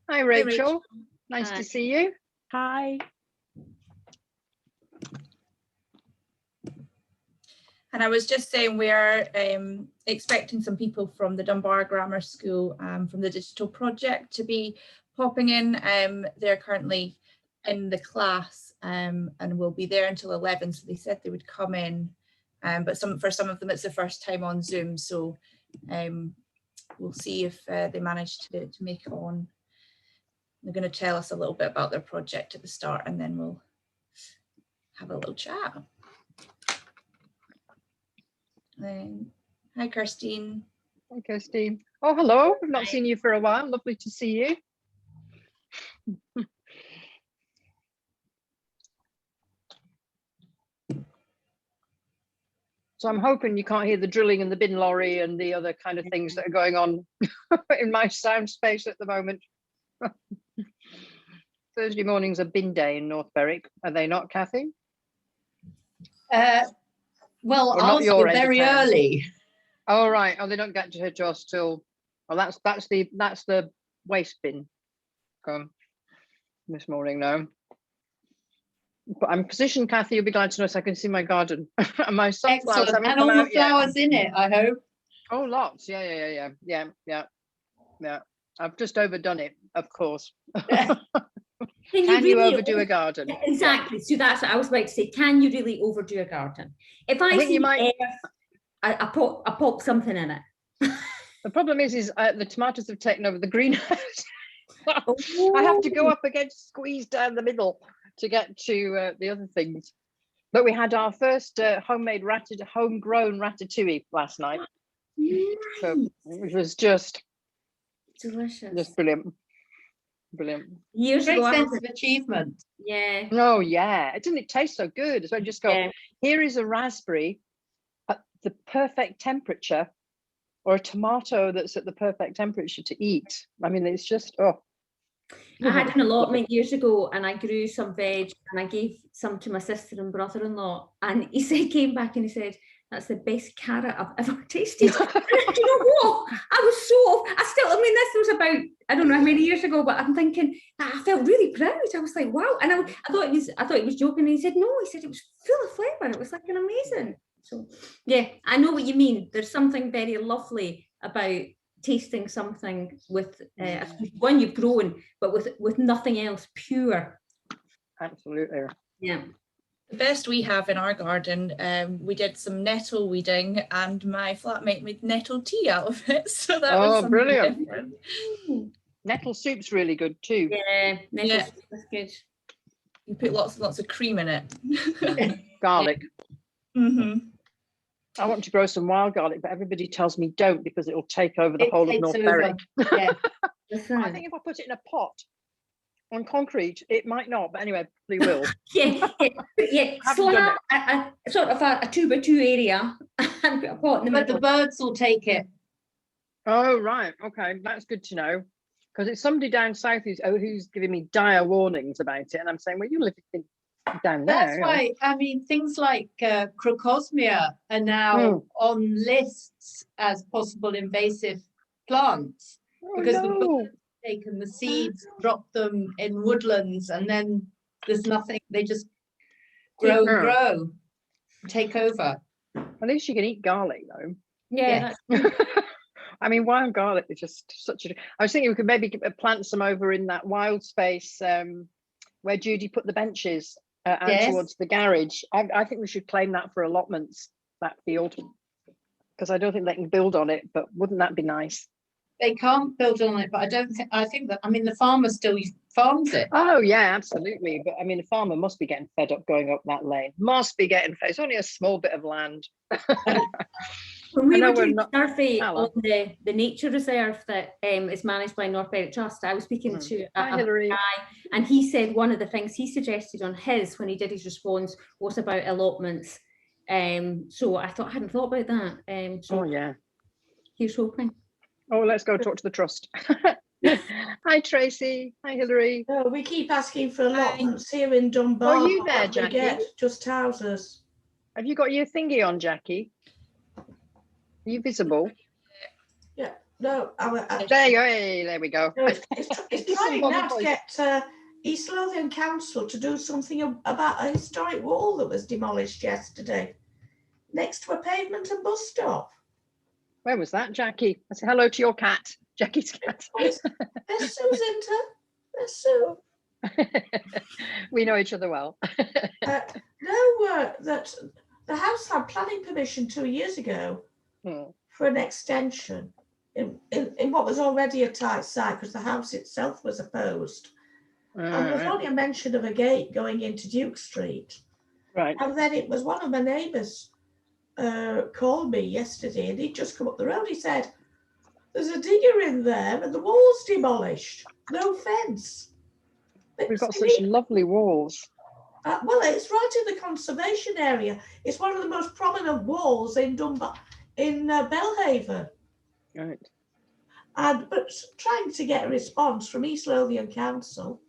Hi, Rachel. Nice to see you. Hi. And I was just saying we are expecting some people from the Dunbar Grammar School from the digital project to be popping in. They're currently in the class and will be there until 11. So they said they would come in, but for some of them it's the first time on Zoom. So we'll see if they manage to make it on. They're going to tell us a little bit about their project at the start, and then we'll have a little chat. Hi, Kirstine. Hi, Kirstine. Oh, hello. I've not seen you for a while. Lovely to see you. So I'm hoping you can't hear the drilling and the bin lorry and the other kind of things that are going on in my sound space at the moment. Thursday morning's a bin day in North Berwick. Are they not, Kathy? Well, ours were very early. Oh, right. Oh, they don't get to us till, well, that's the waste bin this morning now. But I'm positioned, Kathy, you'll be glad to know, so I can see my garden. And my sunflowers haven't and come all out the flowers in it, I hope. Oh, lots. Yeah. I've just overdone it, of course. Can you overdo a garden? Exactly. So that's what I was about to say. Can you really overdo a garden? If I see I pop something in it. The problem is the tomatoes have taken over the greenhouse. I have to go up against, squeeze down the middle to get to the other things. But we had our first homegrown ratatouille last night. So it was just delicious. Just brilliant. Years ago, sense of achievement. Yeah. Oh yeah. Didn't it taste so good? So I just go, here is a raspberry at the perfect temperature, or a tomato that's at the perfect temperature to eat. I mean, it's just, oh. I had an allotment years ago and I grew some veg and I gave some to my sister and brother-in-law, and he came back and he said, that's the best carrot I've ever tasted. Do you know what? I mean, this was about, I don't know how many years ago, but I'm thinking, I felt really proud. I was like, wow. And I thought he was joking. And he said, no, he said it was full of flavour. It was like an amazing. So yeah, I know what you mean. There's something very lovely about tasting something with one you've grown, but with nothing else, pure. Absolutely. Yeah. The best we have in our garden, we did some nettle weeding, and my flatmate made nettle tea out of it. So that was brilliant. Different. Nettle soup's really good too. Yeah, nettle soup is good. You put lots of cream in it. Garlic. Mm-hmm. I want to grow some wild garlic, but everybody tells me don't, because it will take over the whole of North Berwick. Yeah. I think if I put it in a pot on concrete, it might not, but anyway, they will. Slap a sort of a 2x2 area and put a pot in the middle. But the birds will take it. Oh, right. Okay, that's good to know. Because it's somebody down south who's giving me dire warnings about it, and I'm saying, well, you live down there. That's why, I mean, things like crocosmia are now on lists as possible invasive plants, because the birds have taken the seeds, dropped them in woodlands, and then there's nothing. They just grow, take over. At least you can eat garlic, though. Yeah. I mean, wild garlic is just such a. I was thinking we could maybe plant some over in that wild space where Judy put the benches. Out towards the garage. I think we should claim that for allotments, that field, because I don't think they can build on it, but wouldn't that be nice? They can't build on it, but I think that, I mean, the farmer still farms it. Oh yeah, absolutely. But I mean, the farmer must be getting fed up going up that lane. Must be getting fed. It's only a small bit of land. When we were doing a survey on the nature reserve that is managed by North Berwick Trust, I was speaking to a guy, and he said one of the things he suggested on his, when he did his response, was about allotments. So I hadn't thought about that. So here's hoping. Oh, let's go talk to the trust. Hi Tracy. Hi Hilary. Oh, we keep asking for allotments here in Dunbar. Are you there, Jackie? We get just houses. Have you got your thingy on, Jackie? Are you visible? Yeah. No, There we go. no, it's trying now to get East Lothian Council to do something about a historic wall that was demolished yesterday next to a pavement and bus stop. Where was that, Jackie? I said hello to your cat, Jackie's cat. There's Sue's into. There's Sue. We know each other well. That the house had planning permission 2 years ago for an extension in what was already a tight site because the house itself was opposed. And there was only a mention of a gate going into Duke Street. Right. And then it was one of my neighbours called me yesterday and he'd just come up the road. He said, there's a digger in there and the wall's demolished. No fence. We've got such lovely walls. Well, it's right in the conservation area. It's one of the most prominent walls in Belhaven. Right. But trying to get a response from East Lothian Council.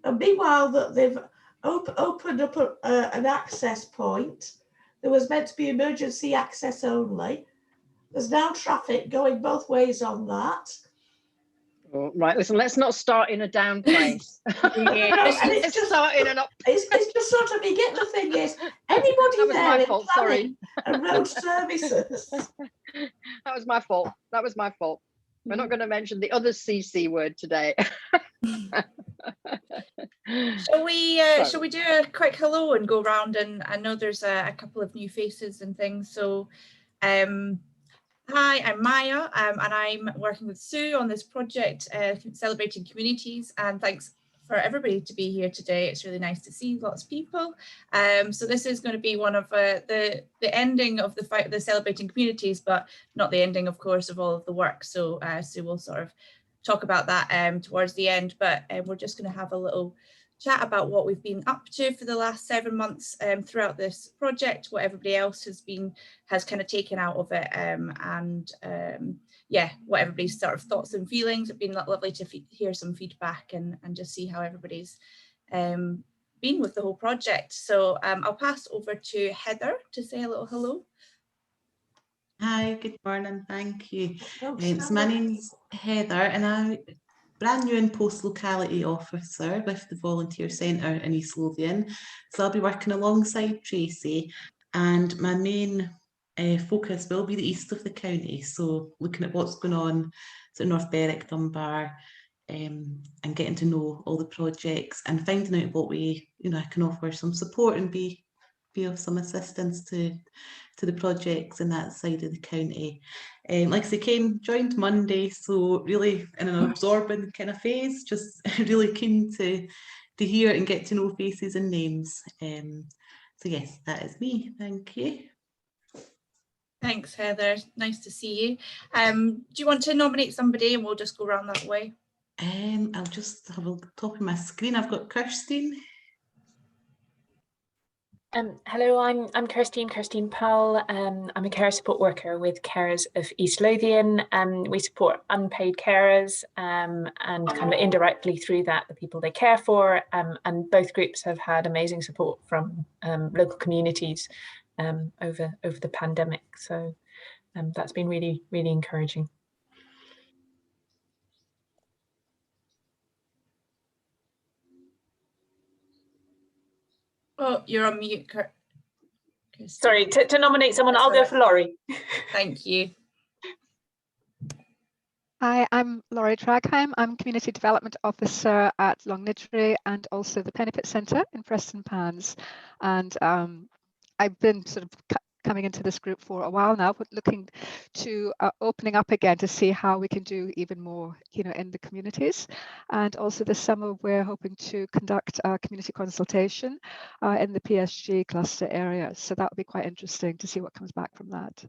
And meanwhile, that they've opened up an access point. There was meant to be emergency access only. There's now traffic going both ways on that. Oh, right, listen, let's not start in a down place. It's just start in an up. It's just sort of, you get the thing is, anybody there in fault, planning and road services. That was my fault. That was my fault. We're not going to mention the other CC word today. Shall we do a quick hello and go around? And I know there's a couple of new faces and things. So, hi, I'm Maya, and I'm working with Sue on this project, Celebrating Communities. And thanks for everybody to be here today. It's really nice to see lots of people. So this is going to be one of the ending of the Celebrating Communities, but not the ending, of course, of all of the work. So Sue will sort of talk about that towards the end, but we're just going to have a little chat about what we've been up to for the last 7 months throughout this project, what everybody else has kind of taken out of it, and yeah, what everybody's sort of thoughts and feelings. It's been lovely to hear some feedback and just see how everybody's been with the whole project. So I'll pass over to Heather to say a little hello. Hi, good morning, thank you. So my name's Heather and I'm brand new in Post Locality Officer with the Volunteer Centre in East Lothian. So I'll be working alongside Tracy and my main focus will be the east of the county. So looking at what's going on so North Berwick, Dunbar, and getting to know all the projects and finding out what way, I can offer some support and be of some assistance to the projects in that side of the county. Like I say, joined Monday, so really in an absorbing kind of phase, just really keen to hear and get to know faces and names. So yes, that is me. Thank you. Thanks, Heather. Nice to see you. Do you want to nominate somebody and we'll just go around that way? I'll just have a top of my screen. I've got Kirstine. Hello, I'm Kirstine Powell. I'm a carer support worker with Carers of East Lothian. We support unpaid carers and kind of indirectly through that the people they care for. And both groups have had amazing support from local communities over the pandemic. So that's been really, really encouraging. Oh, you're on mute, Sorry, to nominate someone, I'll go for Laurie. Thank you. Hi, I'm Laurie Tragheim. I'm Community Development Officer at Longnidrey and also the Pennypit Centre in Preston Pans. And I've been sort of coming into this group for a while now, but looking to opening up again to see how we can do even more, in the communities. And also this summer, we're hoping to conduct a community consultation in the PSG cluster area. So that would be quite interesting to see what comes back from that.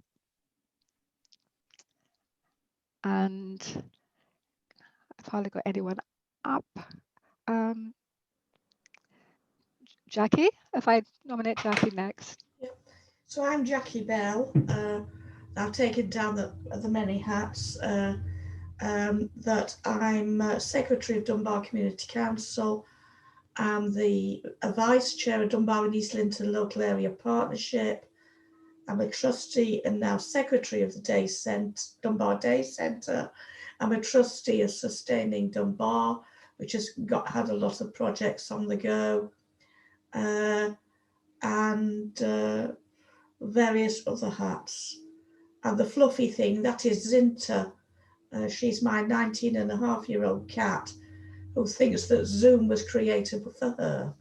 And I've hardly got anyone up. Jackie, if I nominate Jackie next. Yep. So I'm Jackie Bell. I've taken down the many hats. That I'm Secretary of Dunbar Community Council. I'm the Vice Chair of Dunbar and East Linton Local Area Partnership. I'm a trustee and now secretary of the Dunbar Day Centre. I'm a trustee of Sustaining Dunbar, which has had a lot of projects on the go, and various other hats. And the fluffy thing, that is Zinta. She's my 19-and-a-half-year-old cat who thinks that Zoom was created for her.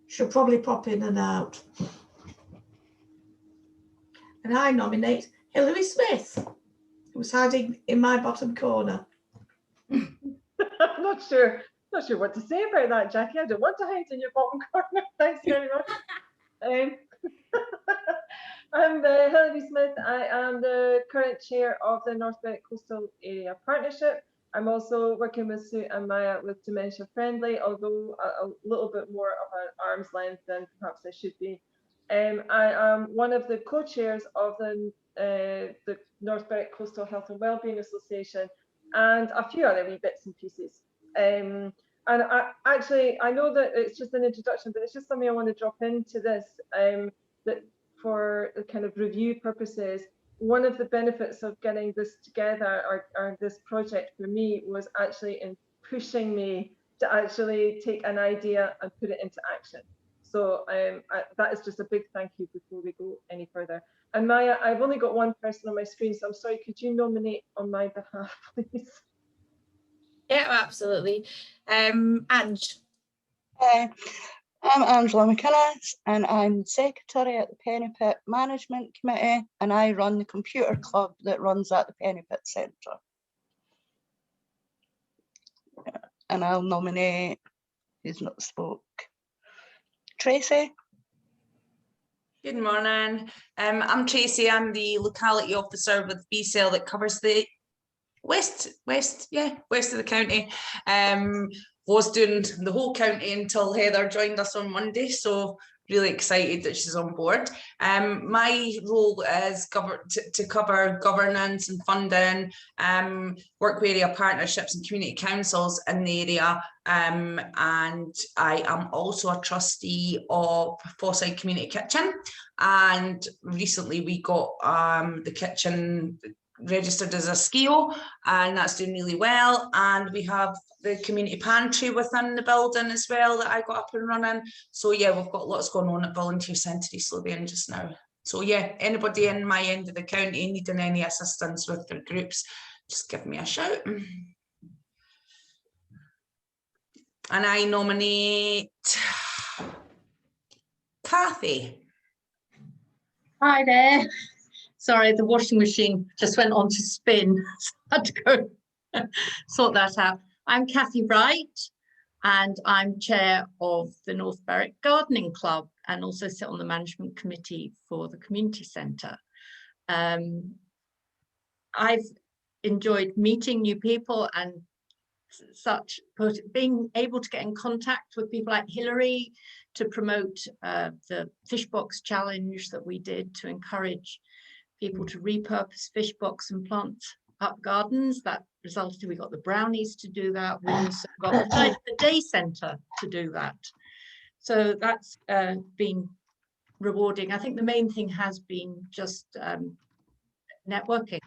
She'll probably pop in and out. And I nominate Hilary Smith, who's hiding in my bottom corner. I'm not sure what to say about that, Jackie. I don't want to hide in your bottom corner. Thanks very much. I'm Hilary Smith. I am the current chair of the North Berwick Coastal Area Partnership. I'm also working with Sue and Maya with Dementia Friendly, although a little bit more of an arm's length than perhaps I should be. I am one of the co-chairs of the North Berwick Coastal Health and Wellbeing Association, and a few other wee bits and pieces. And I know that it's just an introduction, but it's just something I want to drop into this, that for the kind of review purposes, one of the benefits of getting this together, or this project for me, was actually in pushing me to actually take an idea and put it into action. So that is just a big thank you before we go any further. And Maya, I've only got one person on my screen, so I'm sorry, could you nominate on my behalf, please? Yeah, absolutely. Ange. I'm Angela McInnes, and I'm secretary at the Penny Pit Management Committee, and I run the computer club that runs at the Penny Pit Centre. And I'll nominate, who's not spoke, Tracy. Good morning. I'm Tracy. I'm the locality officer with BCL that covers the west of the county. Was doing the whole county until Heather joined us on Monday, so really excited that she's on board. My role is to cover governance and funding, work with area partnerships and community councils in the area, and I am also a trustee of Fosside Community Kitchen, and recently we got the kitchen registered as a SKIO, and that's doing really well. And we have the community pantry within the building as well that I got up and running. So yeah, we've got lots going on at Volunteer Centre East Lothian just now. So yeah, anybody in my end of the county needing any assistance with their groups, just give me a shout. And I nominate Kathy. Hi there. Sorry, the washing machine just went on to spin. So I had to go sort that out. I'm Kathy Wright, and I'm chair of the North Berwick Gardening Club, and also sit on the management committee for the community centre. I've enjoyed meeting new people and such, being able to get in contact with people like Hilary to promote the fish box challenge that we did to encourage people to repurpose fish box and plant up gardens. That resulted, we got the brownies to do that. We also got the day centre to do that. So that's been rewarding. I think the main thing has been just networking,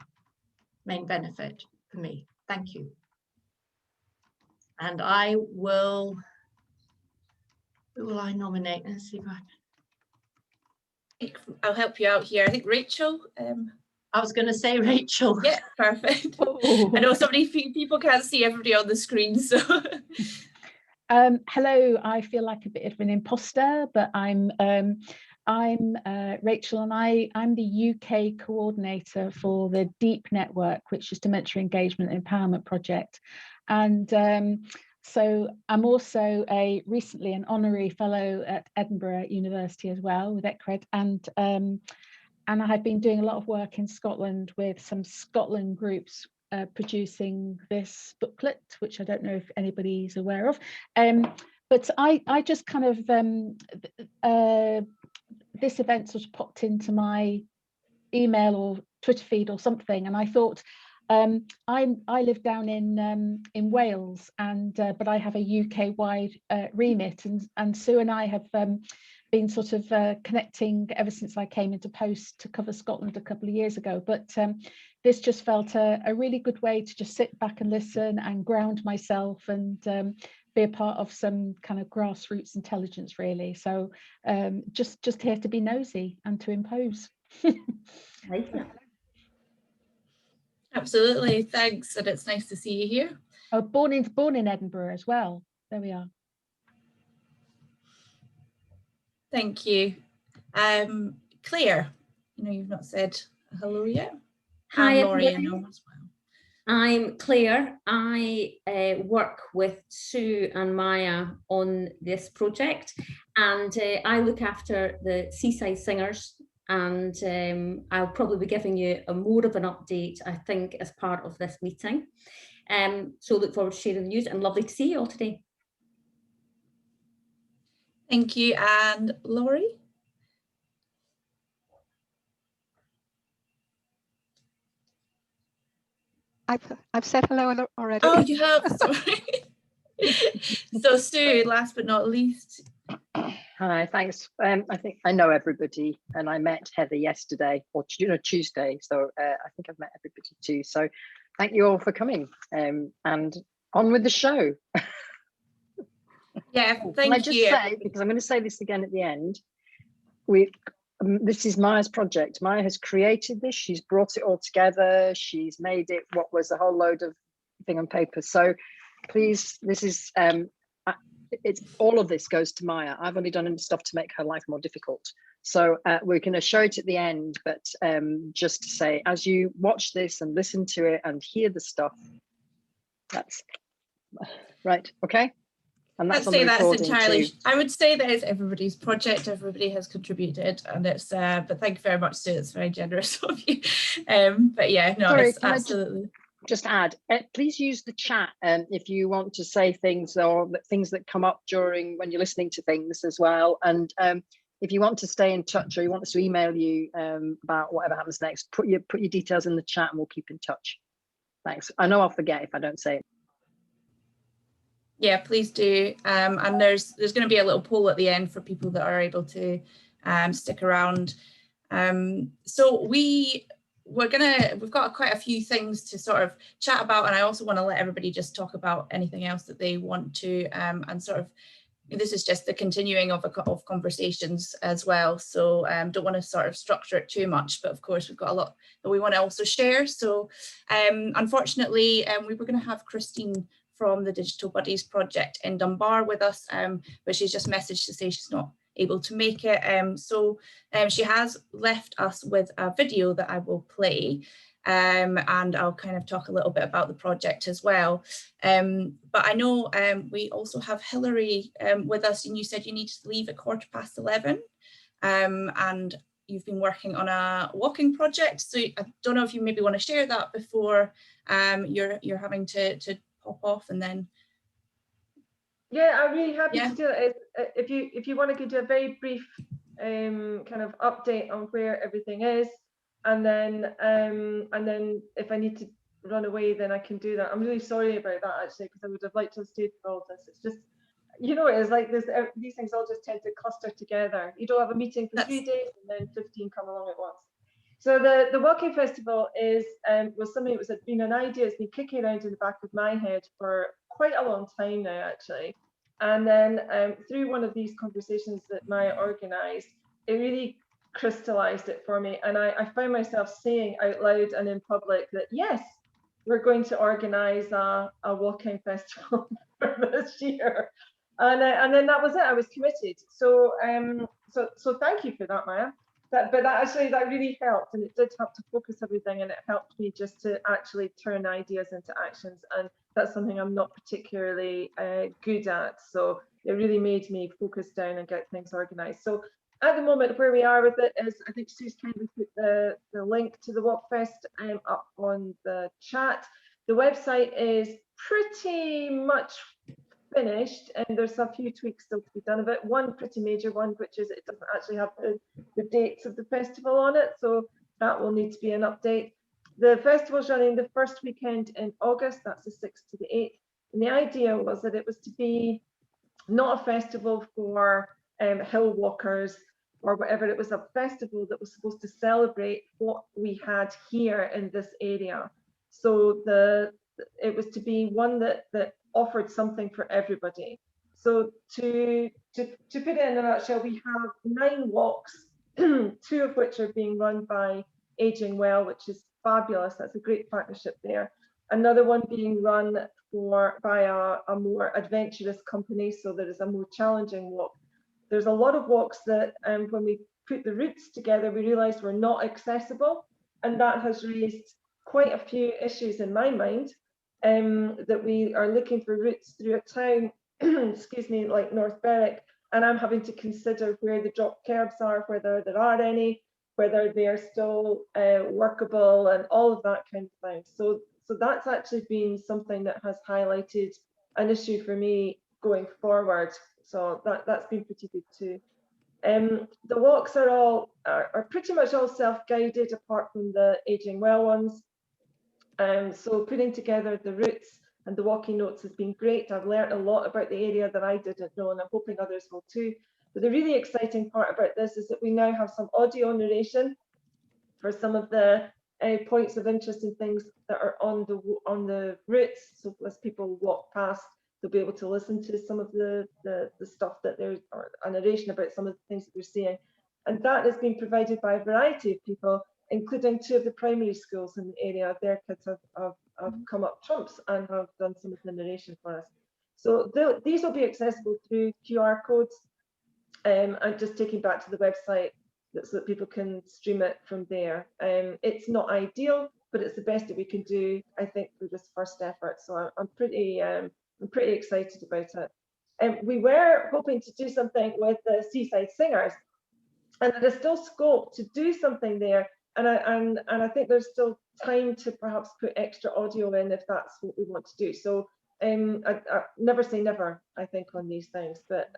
main benefit for me. Thank you. And I will, who will I nominate? Let's see if I'll help you out here. I think Rachel. I was going to say Rachel. Yeah, perfect. Oh. I know so many people can't see everybody on the screen, so. Hello, I feel like a bit of an imposter, but I'm Rachel, and I'm the UK coordinator for the DEEP network, which is Dementia Engagement and Empowerment Project. And so I'm also recently an honorary fellow at Edinburgh University as well with ECRED, and I have been doing a lot of work in Scotland with some Scotland groups producing this booklet, which I don't know if anybody's aware of. But I just kind of, this event sort of popped into my email or Twitter feed or something, and I thought, I live down in Wales, and but I have a UK-wide remit, and Sue and I have been sort of connecting ever since I came into post to cover Scotland a couple of years ago, but this just felt a really good way to just sit back and listen and ground myself and be a part of some kind of grassroots intelligence, really. So just here to be nosy and to impose. Absolutely, thanks, and it's nice to see you here. Oh, born in Edinburgh as well. There we are. Thank you. Khlayre, I know you've not said hello yet. Hi, and Laurie, I everybody. know as well. I'm Khlayre. I work with Sue and Maya on this project, and I look after the Seaside Singers, and I'll probably be giving you more of an update, I think, as part of this meeting. So look forward to sharing the news, and lovely to see you all today. Thank you. And Laurie? I've said hello already. Oh, you have, sorry. So Sue, last but not least. Hi, thanks. I think I know everybody, and I met Heather yesterday, or Tuesday, so I think I've met everybody too. So thank you all for coming, and on with the show. Yeah, Can thank I just you. say, because I'm going to say this again at the end, this is Maya's project. Maya has created this. She's brought it all together. She's made it what was a whole load of thing on paper. So please, this is it's all of this goes to Maya. I've only done stuff to make her life more difficult. So we're going to show it at the end, but just to say, as you watch this and listen to it and hear the stuff, that's right. Okay. And that's on the recording entirely too. I would say that it's everybody's project. Everybody has contributed, and it's but thank you very much, Sue. It's very generous of you. But yeah, no, Sorry, it's absolutely. Just add, please use the chat if you want to say things, or things that come up during when you're listening to things as well. And if you want to stay in touch, or you want us to email you about whatever happens next, put your details in the chat and we'll keep in touch. Thanks. I know I'll forget if I don't say it. Yeah, please do. And there's going to be a little poll at the end for people that are able to stick around. So we've got quite a few things to sort of chat about, and I also want to let everybody just talk about anything else that they want to, and sort of this is just the continuing of conversations as well. So don't want to sort of structure it too much, but of course we've got a lot that we want to also share. So unfortunately, we were going to have Christine from the Digital Buddies project in Dunbar with us, but she's just messaged to say she's not able to make it. So she has left us with a video that I will play, and I'll kind of talk a little bit about the project as well. But I know we also have Hilary with us, and you said you needed to leave at 11:15, and you've been working on a walking project. So I don't know if you maybe want to share that before you're having to pop off, and then. Yeah, I'm really happy to do it. If you want to do a very brief kind of update on where everything is, and then if I need to run away, then I can do that. I'm really sorry about that actually, because I would have liked to have stayed for all of this. It's just, you know, it's like this. These things all just tend to cluster together. You don't have a meeting for 3 days, and then 15 come along at once. So the Walking Festival was something that was been an idea. It's been kicking around in the back of my head for quite a long time now, actually. And then through one of these conversations that Maya organised, it really crystallized it for me. And I found myself saying out loud and in public that, yes, we're going to organise a walking festival for this year. And then that was it. I was committed. So so thank you for that, Maya. But that really helped, and it did help to focus everything, and it helped me just to actually turn ideas into actions, and that's something I'm not particularly good at. So it really made me focus down and get things organised. So at the moment, where we are with it is, I think Sue's kindly put the link to the Walkfest up on the chat. The website is pretty much finished, and there's a few tweaks still to be done of it. One pretty major one, which is it doesn't actually have the dates of the festival on it, so that will need to be an update. The festival's running the first weekend in August, that's the 6th to the 8th, and the idea was that it was to be not a festival for hill walkers, or whatever. It was a festival that was supposed to celebrate what we had here in this area. So it was to be one that offered something for everybody. So to put it in a nutshell, we have 9 walks, 2 of which are being run by Aging Well, which is fabulous. That's a great partnership there. Another one being run by a more adventurous company, so there is a more challenging walk. There's a lot of walks that when we put the routes together, we realized were not accessible, and that has raised quite a few issues in my mind, that we are looking for routes through a town, excuse me, like North Berwick, and I'm having to consider where the drop curbs are, whether there are any, whether they are still workable, and all of that kind of thing. So that's actually been something that has highlighted an issue for me going forward. So that's been pretty good too. The walks are pretty much all self-guided, apart from the Aging Well ones. So putting together the routes and the walking notes has been great. I've learned a lot about the area that I didn't know, and I'm hoping others will too. But the really exciting part about this is that we now have some audio narration for some of the points of interest and things that are on the routes. So as people walk past, they'll be able to listen to some of the stuff that there's, or a narration about some of the things that they're seeing. And that has been provided by a variety of people, including 2 of the primary schools in the area. Their kids have come up trumps and have done some of the narration for us. So these will be accessible through QR codes. I'm just taking back to the website so that people can stream it from there. It's not ideal, but it's the best that we can do, I think, for this first effort. So I'm pretty excited about it. We were hoping to do something with the Seaside Singers, and there is still scope to do something there. And I think there's still time to perhaps put extra audio in if that's what we want to do. So I never say never, I think, on these things. But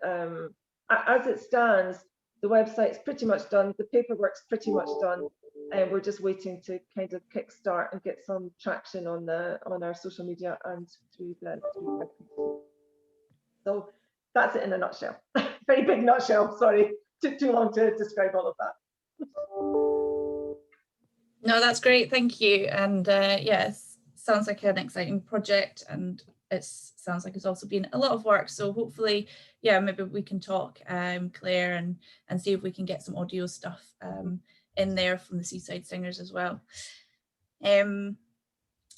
as it stands, the website's pretty much done, the paperwork's pretty much done, and we're just waiting to kind of kickstart and get some traction on our social media and through the so that's it in a nutshell. Very big nutshell, sorry, took too long to describe all of that. No, that's great, thank you. And yes, sounds like an exciting project, and it sounds like it's also been a lot of work. So hopefully, yeah, maybe we can talk, Khlayre, and see if we can get some audio stuff in there from the Seaside Singers as well.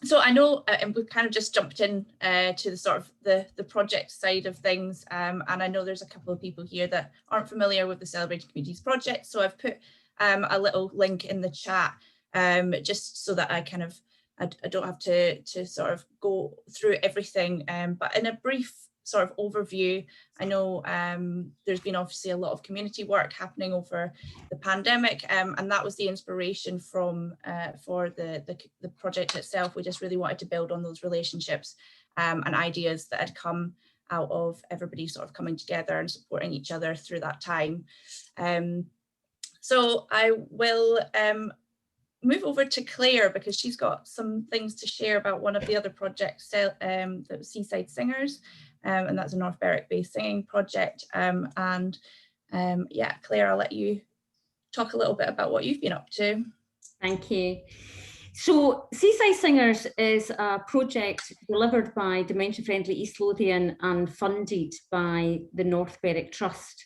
So I know, and we've kind of just jumped in to the sort of the project side of things, and I know there's a couple of people here that aren't familiar with the Celebrating Communities project. So I've put a little link in the chat, just so that I kind of I don't have to sort of go through everything, but in a brief sort of overview, I know there's been obviously a lot of community work happening over the pandemic, and that was the inspiration for the project itself. We just really wanted to build on those relationships and ideas that had come out of everybody sort of coming together and supporting each other through that time. So I will move over to Khlayre, because she's got some things to share about one of the other projects, the Seaside Singers, and that's a North Berwick based singing project. Yeah, Khlayre, I'll let you talk a little bit about what you've been up to. Thank you. So Seaside Singers is a project delivered by Dementia Friendly East Lothian and funded by the North Berwick Trust.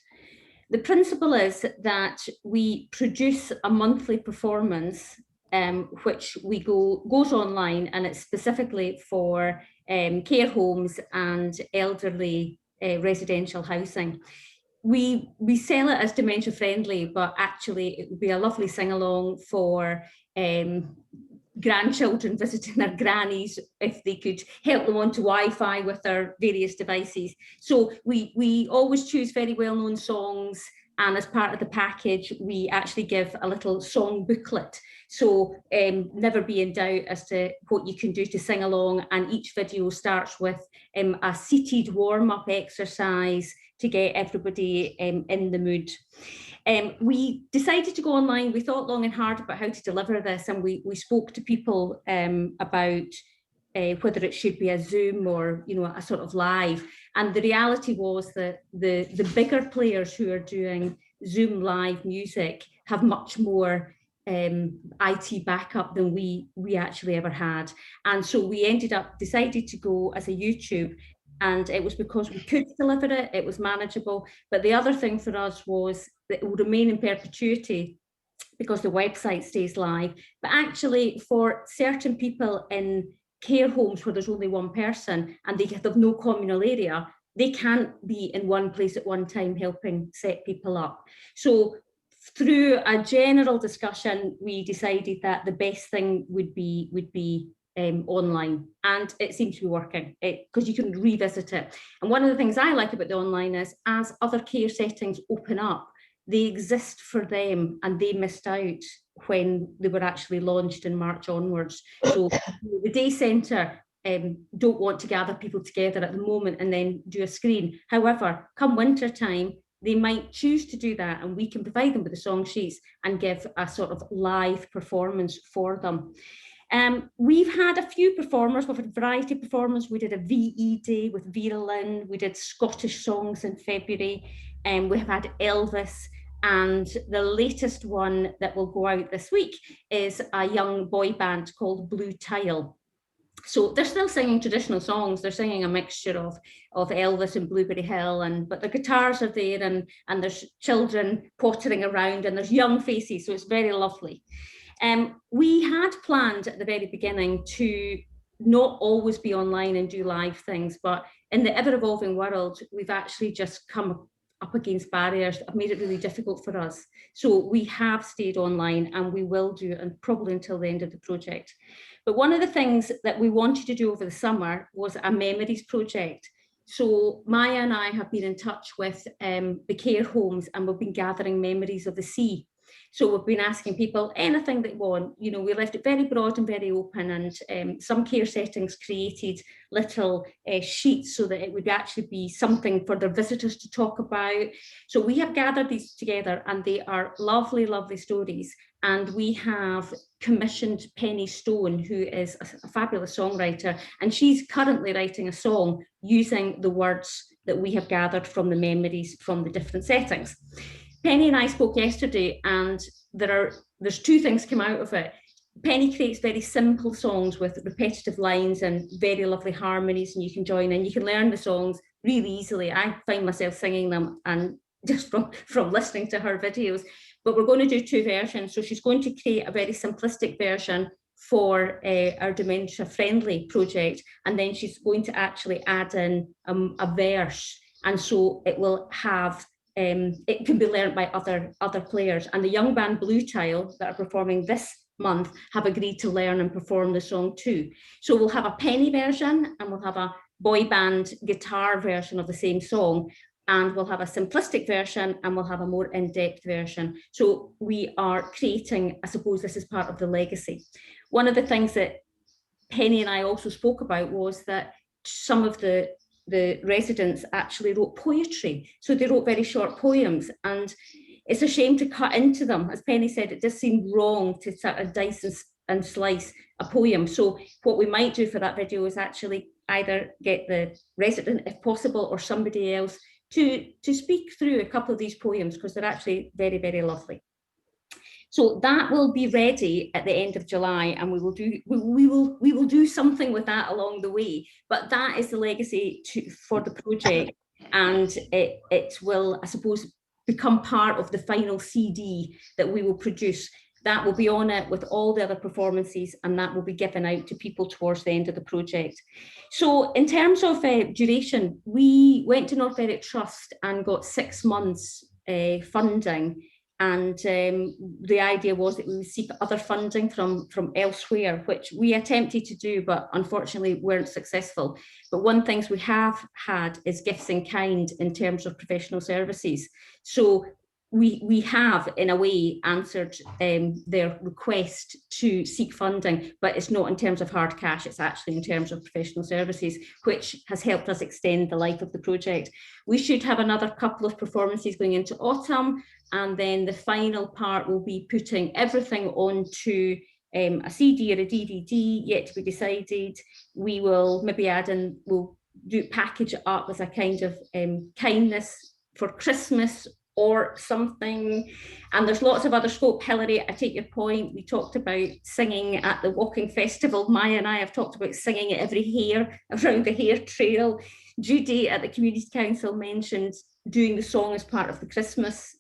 The principle is that we produce a monthly performance which goes online, and it's specifically for care homes and elderly residential housing. We sell it as dementia friendly, but actually it would be a lovely sing-along for grandchildren visiting their grannies, if they could help them onto Wi-Fi with their various devices. So we always choose very well-known songs, and as part of the package, we actually give a little song booklet. So never be in doubt as to what you can do to sing along. And each video starts with a seated warm-up exercise to get everybody in the mood. We decided to go online. We thought long and hard about how to deliver this, and we spoke to people about whether it should be a Zoom or, you know, a sort of live. And the reality was that the bigger players who are doing Zoom live music have much more IT backup than we actually ever had. And so we decided to go as a YouTube, and it was because we could deliver it, it was manageable. But the other thing for us was that it would remain in perpetuity because the website stays live. But actually for certain people in care homes where there's only one person and they have no communal area, they can't be in one place at one time helping set people up. So through a general discussion, we decided that the best thing would be online, and it seems to be working because you can revisit it. And one of the things I like about the online is, as other care settings open up, they exist for them, and they missed out when they were actually launched in March onwards. So the day centre don't want to gather people together at the moment and then do a screen. However, come winter time, they might choose to do that, and we can provide them with the song sheets and give a sort of live performance for them. We've had a few performers, we've had a variety of performers. We did a VE day with Vera Lynn, we did Scottish songs in February, and we have had Elvis, and the latest one that will go out this week is a young boy band called Blue Tile. So they're still singing traditional songs, they're singing a mixture of Elvis and Blueberry Hill, but the guitars are there, and there's children pottering around, and there's young faces, so it's very lovely. We had planned at the very beginning to not always be online and do live things, but in the ever-evolving world, we've actually just come up against barriers that have made it really difficult for us. So we have stayed online, and we will do, and probably until the end of the project. But one of the things that we wanted to do over the summer was a memories project. So Maya and I have been in touch with the care homes, and we've been gathering memories of the sea. So we've been asking people anything they want. You know, we left it very broad and very open, and some care settings created little sheets so that it would actually be something for their visitors to talk about. So we have gathered these together, and they are lovely, lovely stories. And we have commissioned Penny Stone, who is a fabulous songwriter, and she's currently writing a song using the words that we have gathered from the memories from the different settings. Penny and I spoke yesterday, and there's two things come out of it. Penny creates very simple songs with repetitive lines and very lovely harmonies, and you can join in. You can learn the songs really easily. I find myself singing them, and just from listening to her videos. But we're going to do two versions. So she's going to create a very simplistic version for our dementia friendly project, and then she's going to actually add in a verse, and so it will have it can be learned by other players. And the young band Blue Tile that are performing this month have agreed to learn and perform the song too. So we'll have a Penny version, and we'll have a boy band guitar version of the same song, and we'll have a simplistic version, and we'll have a more in-depth version. So we are creating, I suppose this is part of the legacy. One of the things that Penny and I also spoke about was that some of the residents actually wrote poetry. So they wrote very short poems, and it's a shame to cut into them. As Penny said, it just seemed wrong to sort of dice and slice a poem. So what we might do for that video is actually either get the resident, if possible, or somebody else to speak through a couple of these poems, because they're actually very, very lovely. So that will be ready at the end of July, and we will do something with that along the way. But that is the legacy for the project, and it will, I suppose, become part of the final CD that we will produce. That will be on it with all the other performances, and that will be given out to people towards the end of the project. So in terms of duration, we went to North Berwick Trust and got 6 months funding. And the idea was that we would seek other funding from elsewhere, which we attempted to do, but unfortunately weren't successful. But one thing we have had is gifts in kind in terms of professional services. So we have, in a way, answered their request to seek funding, but it's not in terms of hard cash, it's actually in terms of professional services, which has helped us extend the life of the project. We should have another couple of performances going into autumn, and then the final part will be putting everything onto a CD or a DVD, yet to be decided. We will maybe add in, we'll package it up as a kind of kindness for Christmas or something. And there's lots of other scope. Khlayre, I take your point. We talked about singing at the walking festival. Maya and I have talked about singing at every hare around the hare trail. Judy at the Community Council mentioned doing the song as part of the Christmas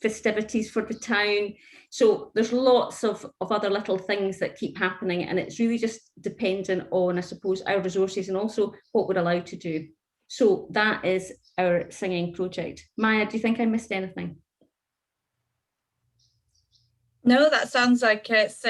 festivities for the town. So there's lots of other little things that keep happening, and it's really just dependent on, I suppose, our resources and also what we're allowed to do. So that is our singing project. Maya, do you think I missed anything? No, that sounds like it's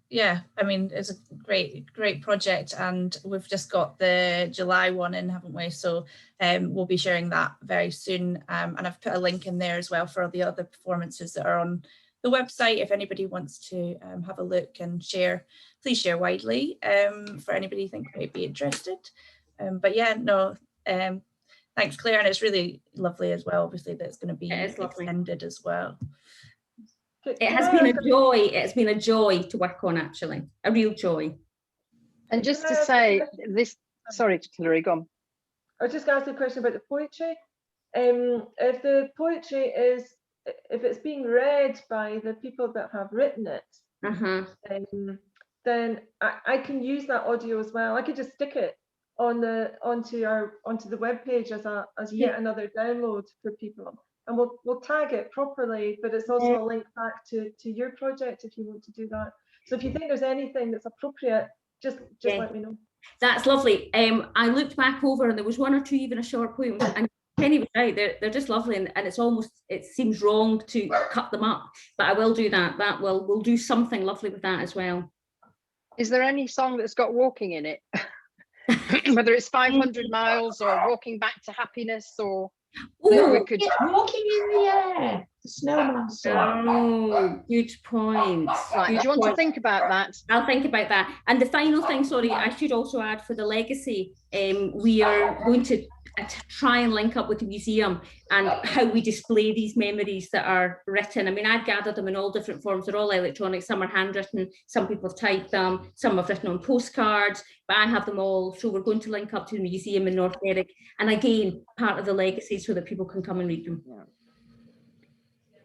yeah, I mean, it's a great project, and we've just got the July one in, haven't we? So we'll be sharing that very soon, and I've put a link in there as well for all the other performances that are on the website. If anybody wants to have a look and share, please share widely for anybody you think might be interested. But yeah, no, thanks, Khlayre, and it's really lovely as well, obviously, that it's going to be extended as well. It has been a joy. It's been a joy to work on, actually, a real joy. And just to say this, sorry, Khlayre, go on. I was just going to ask a question about the poetry. If the poetry is, if it's being read by the people that have written it, then I can use that audio as well. I could just stick it on onto the webpage as yet another download for people. And we'll tag it properly, but it's also a link back to your project if you want to do that. So if you think there's anything that's appropriate, just let me know. That's lovely. I looked back over and there was one or two, even a short poem, and Penny was right, they're just lovely, and it's almost, it seems wrong to cut them up, but I will do that. We'll do something lovely with that as well. Is there any song that's got walking in it? Whether it's 500 miles or walking back to happiness, or we could walking in the air, the snowman song. Oh, good point. Right, good do you want point. to think about that? I'll think about that. And the final thing, sorry, I should also add for the legacy, we are going to try and link up with the museum and how we display these memories that are written. I mean, I've gathered them in all different forms. They're all electronic. Some are handwritten, some people have typed them, some have written on postcards, but I have them all. So we're going to link up to the museum in North Berwick, and again, part of the legacy, so that people can come and read them. Yeah.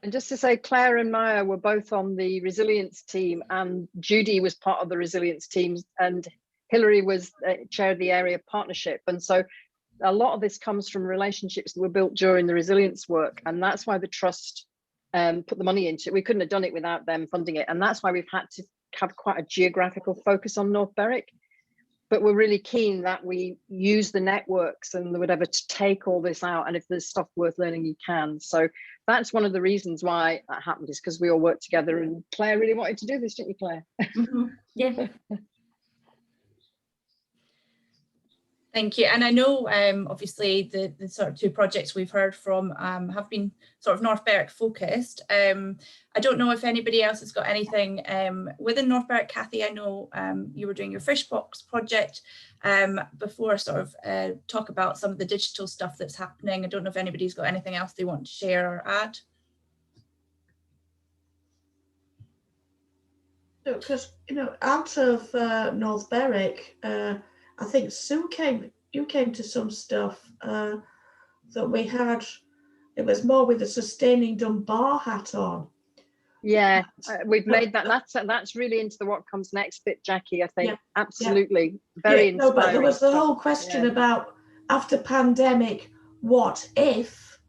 And just to say, Khlayre and Maya were both on the resilience team, and Judy was part of the resilience team, and Khlayre was chair of the area partnership. And so a lot of this comes from relationships that were built during the resilience work, and that's why the trust put the money into it. We couldn't have done it without them funding it, and that's why we've had to have quite a geographical focus on North Berwick. But we're really keen that we use the networks and whatever to take all this out, and if there's stuff worth learning, you can. So that's one of the reasons why that happened, is because we all worked together, and Khlayre really wanted to do this, didn't you, Khlayre? Yeah. Thank you. And I know obviously the sort of two projects we've heard from have been sort of North Berwick focused. I don't know if anybody else has got anything within North Berwick. Kathy, I know you were doing your fish box project before, sort of talk about some of the digital stuff that's happening. I don't know if anybody's got anything else they want to share or add. Because, you know, out of North Berwick, I think Sue you came to some stuff that we had. It was more with a Sustaining Dunbar hat on. Yeah, we've made that. That's really into the what comes next bit, Jackie. I think absolutely very inspiring. No, but there was the whole question about after pandemic, what if,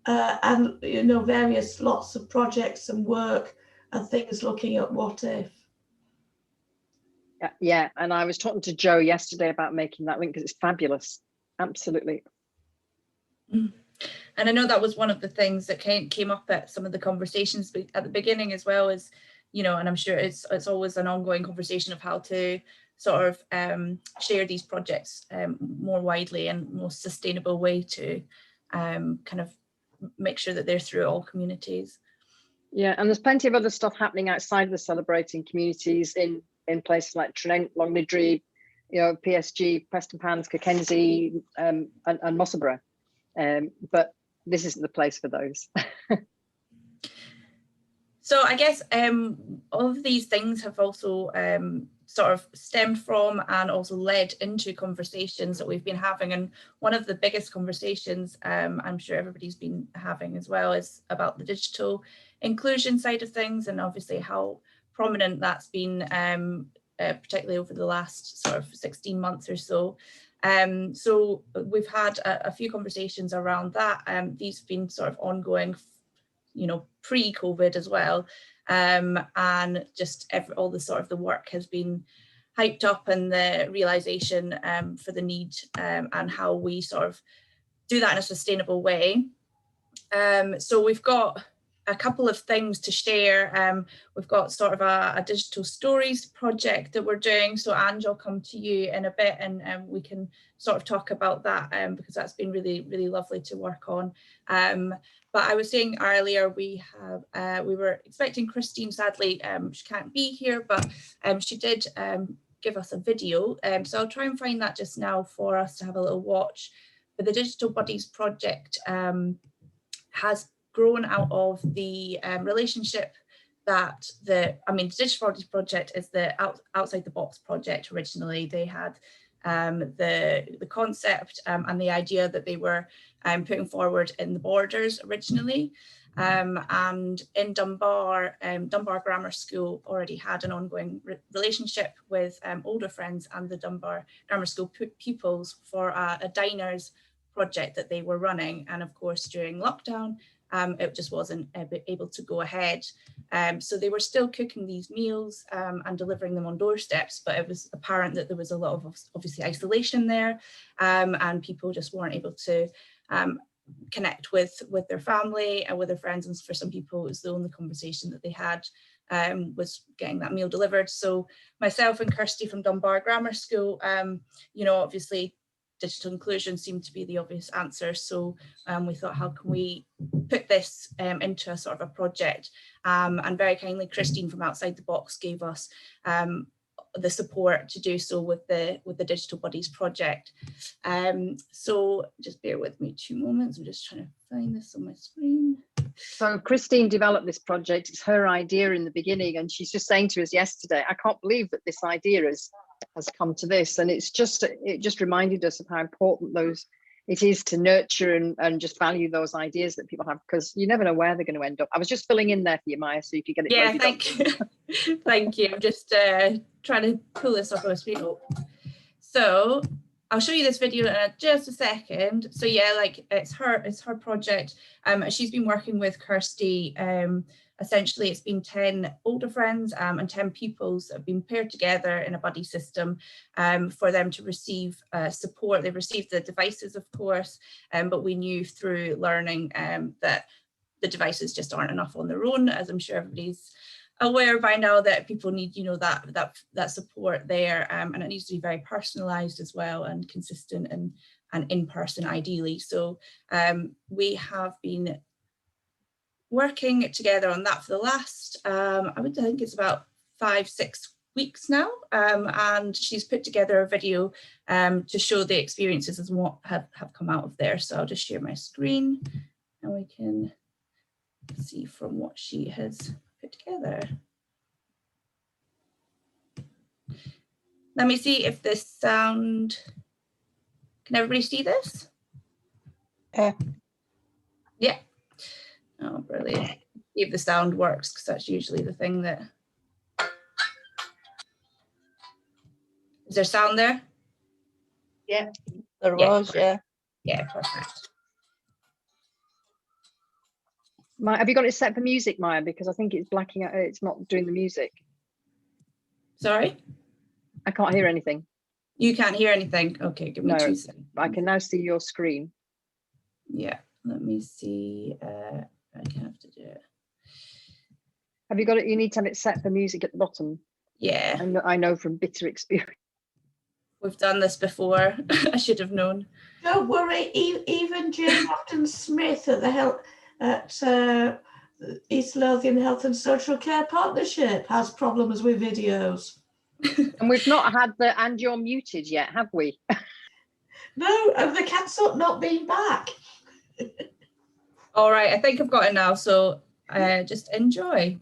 and you know, various lots of projects and work and things looking at what if. Yeah, and I was talking to Joe yesterday about making that link because it's fabulous. Absolutely. And I know that was one of the things that came up at some of the conversations at the beginning as well, as you know, and I'm sure it's always an ongoing conversation of how to sort of share these projects more widely and most sustainable way to kind of make sure that they're through all communities. Yeah, and there's plenty of other stuff happening outside of the celebrating communities in places like Trent, Longnidree, you know, PSG, Prestonpans, Kirkensey, and Mossaborough. But this isn't the place for those. So I guess all of these things have also sort of stemmed from and also led into conversations that we've been having. And one of the biggest conversations I'm sure everybody's been having as well is about the digital inclusion side of things, and obviously how prominent that's been, particularly over the last sort of 16 months or so. So we've had a few conversations around that. These have been sort of ongoing, you know, pre-COVID as well, and just all the sort of the work has been hyped up, and the realization for the need and how we sort of do that in a sustainable way. So we've got a couple of things to share. We've got sort of a digital stories project that we're doing. So Ange, I'll come to you in a bit, and we can sort of talk about that because that's been really, really lovely to work on. But I was saying earlier, we were expecting Christine. Sadly, she can't be here, but she did give us a video. So I'll try and find that just now for us to have a little watch. But the Digital Buddies project has grown out of the relationship that the Digital Buddies project is the outside the box project. Originally, they had the concept and the idea that they were putting forward in the Borders originally, and in Dunbar, Dunbar Grammar School already had an ongoing relationship with older friends and the Dunbar Grammar School pupils for a diners project that they were running, and of course during lockdown it just wasn't able to go ahead. So they were still cooking these meals and delivering them on doorsteps, but it was apparent that there was a lot of obviously isolation there, and people just weren't able to connect with their family and with their friends. And for some people, it was the only conversation that they had was getting that meal delivered. So myself and Kirsty from Dunbar Grammar School, you know, obviously digital inclusion seemed to be the obvious answer. So we thought, how can we put this into a sort of a project? And very kindly, Christine from Outside the Box gave us the support to do so with the Digital Buddies project. So just bear with me 2 moments. I'm just trying to find this on my screen. So Christine developed this project. It's her idea in the beginning, and she's just saying to us yesterday, I can't believe that this idea has come to this. And it just reminded us of how important it is to nurture and just value those ideas that people have, because you never know where they're going to end up. I was just filling in there for you, Maya, so you could get it. Yeah, thank you. Thank you. I'm just trying to pull this up on a screen. Oh. So I'll show you this video in just a second. So yeah, like it's her project. She's been working with Kirsty. Essentially, it's been 10 older friends and 10 pupils that have been paired together in a buddy system for them to receive support. They've received the devices, of course, but we knew through learning that the devices just aren't enough on their own, as I'm sure everybody's aware by now, that people need, you know, that support there, and it needs to be very personalised as well, and consistent and in person ideally. So we have been working together on that for the last, I think it's about 5-6 weeks now, and she's put together a video to show the experiences and what have come out of there. So I'll just share my screen and we can see from what she has put together. Let me see if this sound, can everybody see this? Yeah. Oh, brilliant. See if the sound works, because that's usually the thing that... Is there sound there? Yeah, there was, yeah. Yeah, perfect. Maya, have you got it set for music, Maya? Because I think it's blacking out, it's not doing the music. Sorry? I can't hear anything. You can't hear anything? Okay, give me 2 seconds. I can now see your screen. Yeah, let me see. I have to do it. Have you got it? You need to have it set for music at the bottom. Yeah. I know from bitter experience. We've done this before. I should have known. Don't worry, even Jane Upton-Smith at East Lothian Health and Social Care Partnership has problems with videos. And we've not had the "and you're muted" yet, have we? No, and the cat's not been back. All right, I think I've got it now. So just enjoy.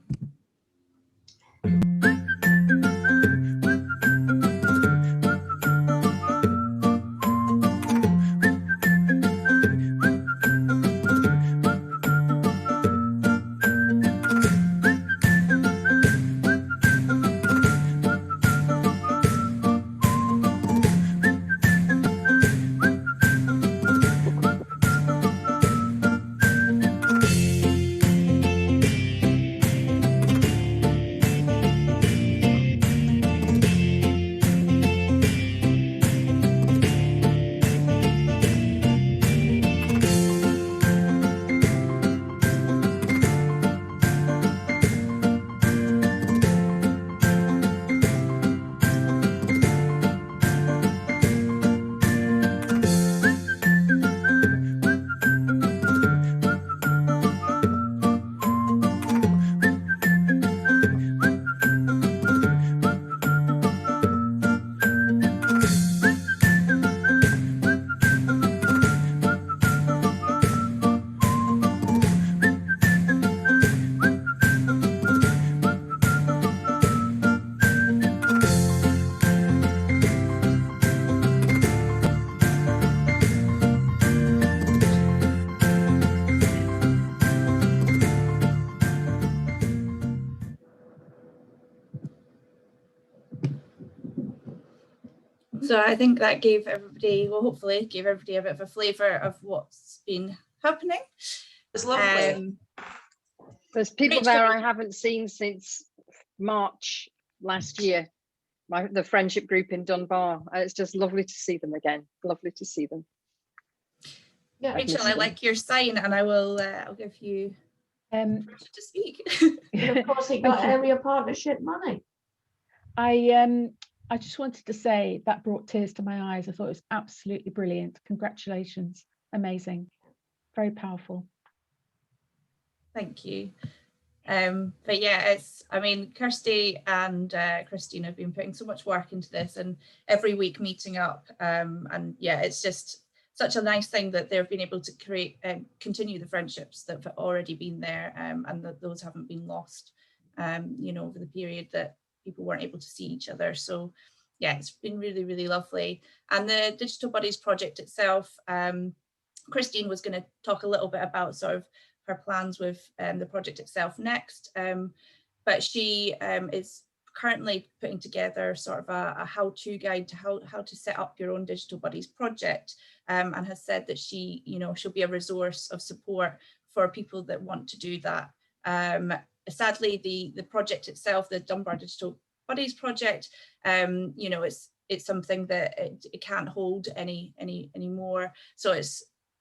So I think that gave everybody, well, hopefully gave everybody a bit of a flavour of what's been happening. It's lovely. There's people there I haven't seen since March last year, the friendship group in Dunbar. It's just lovely to see them again. Lovely to see them. Yeah, Rachel, I like your sign, and I will. I'll give you to speak. And of course, he got area partnership money. I just wanted to say that brought tears to my eyes. I thought it was absolutely brilliant. Congratulations. Amazing. Very powerful. Thank you. But yeah, I mean, Kirsty and Christine have been putting so much work into this, and every week meeting up. And yeah, it's just such a nice thing that they've been able to create and continue the friendships that have already been there, and that those haven't been lost, you know, over the period that people weren't able to see each other. So yeah, it's been really, really lovely. And the Digital Buddies project itself, Christine was going to talk a little bit about sort of her plans with the project itself next, but she is currently putting together sort of a how-to guide to how to set up your own Digital Buddies project, and has said that she, you know, she'll be a resource of support for people that want to do that. Sadly, the project itself, the Dunbar Digital Buddies project, you know, it's something that it can't hold anymore. So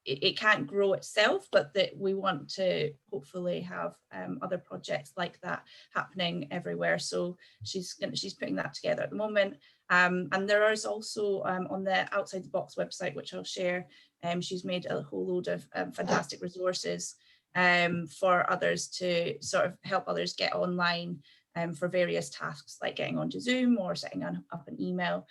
it can't grow itself, but that we want to hopefully have other projects like that happening everywhere. So she's putting that together at the moment. And there is also on the Outside the Box website, which I'll share, she's made a whole load of fantastic resources for others to sort of help others get online for various tasks like getting onto Zoom or setting up an email.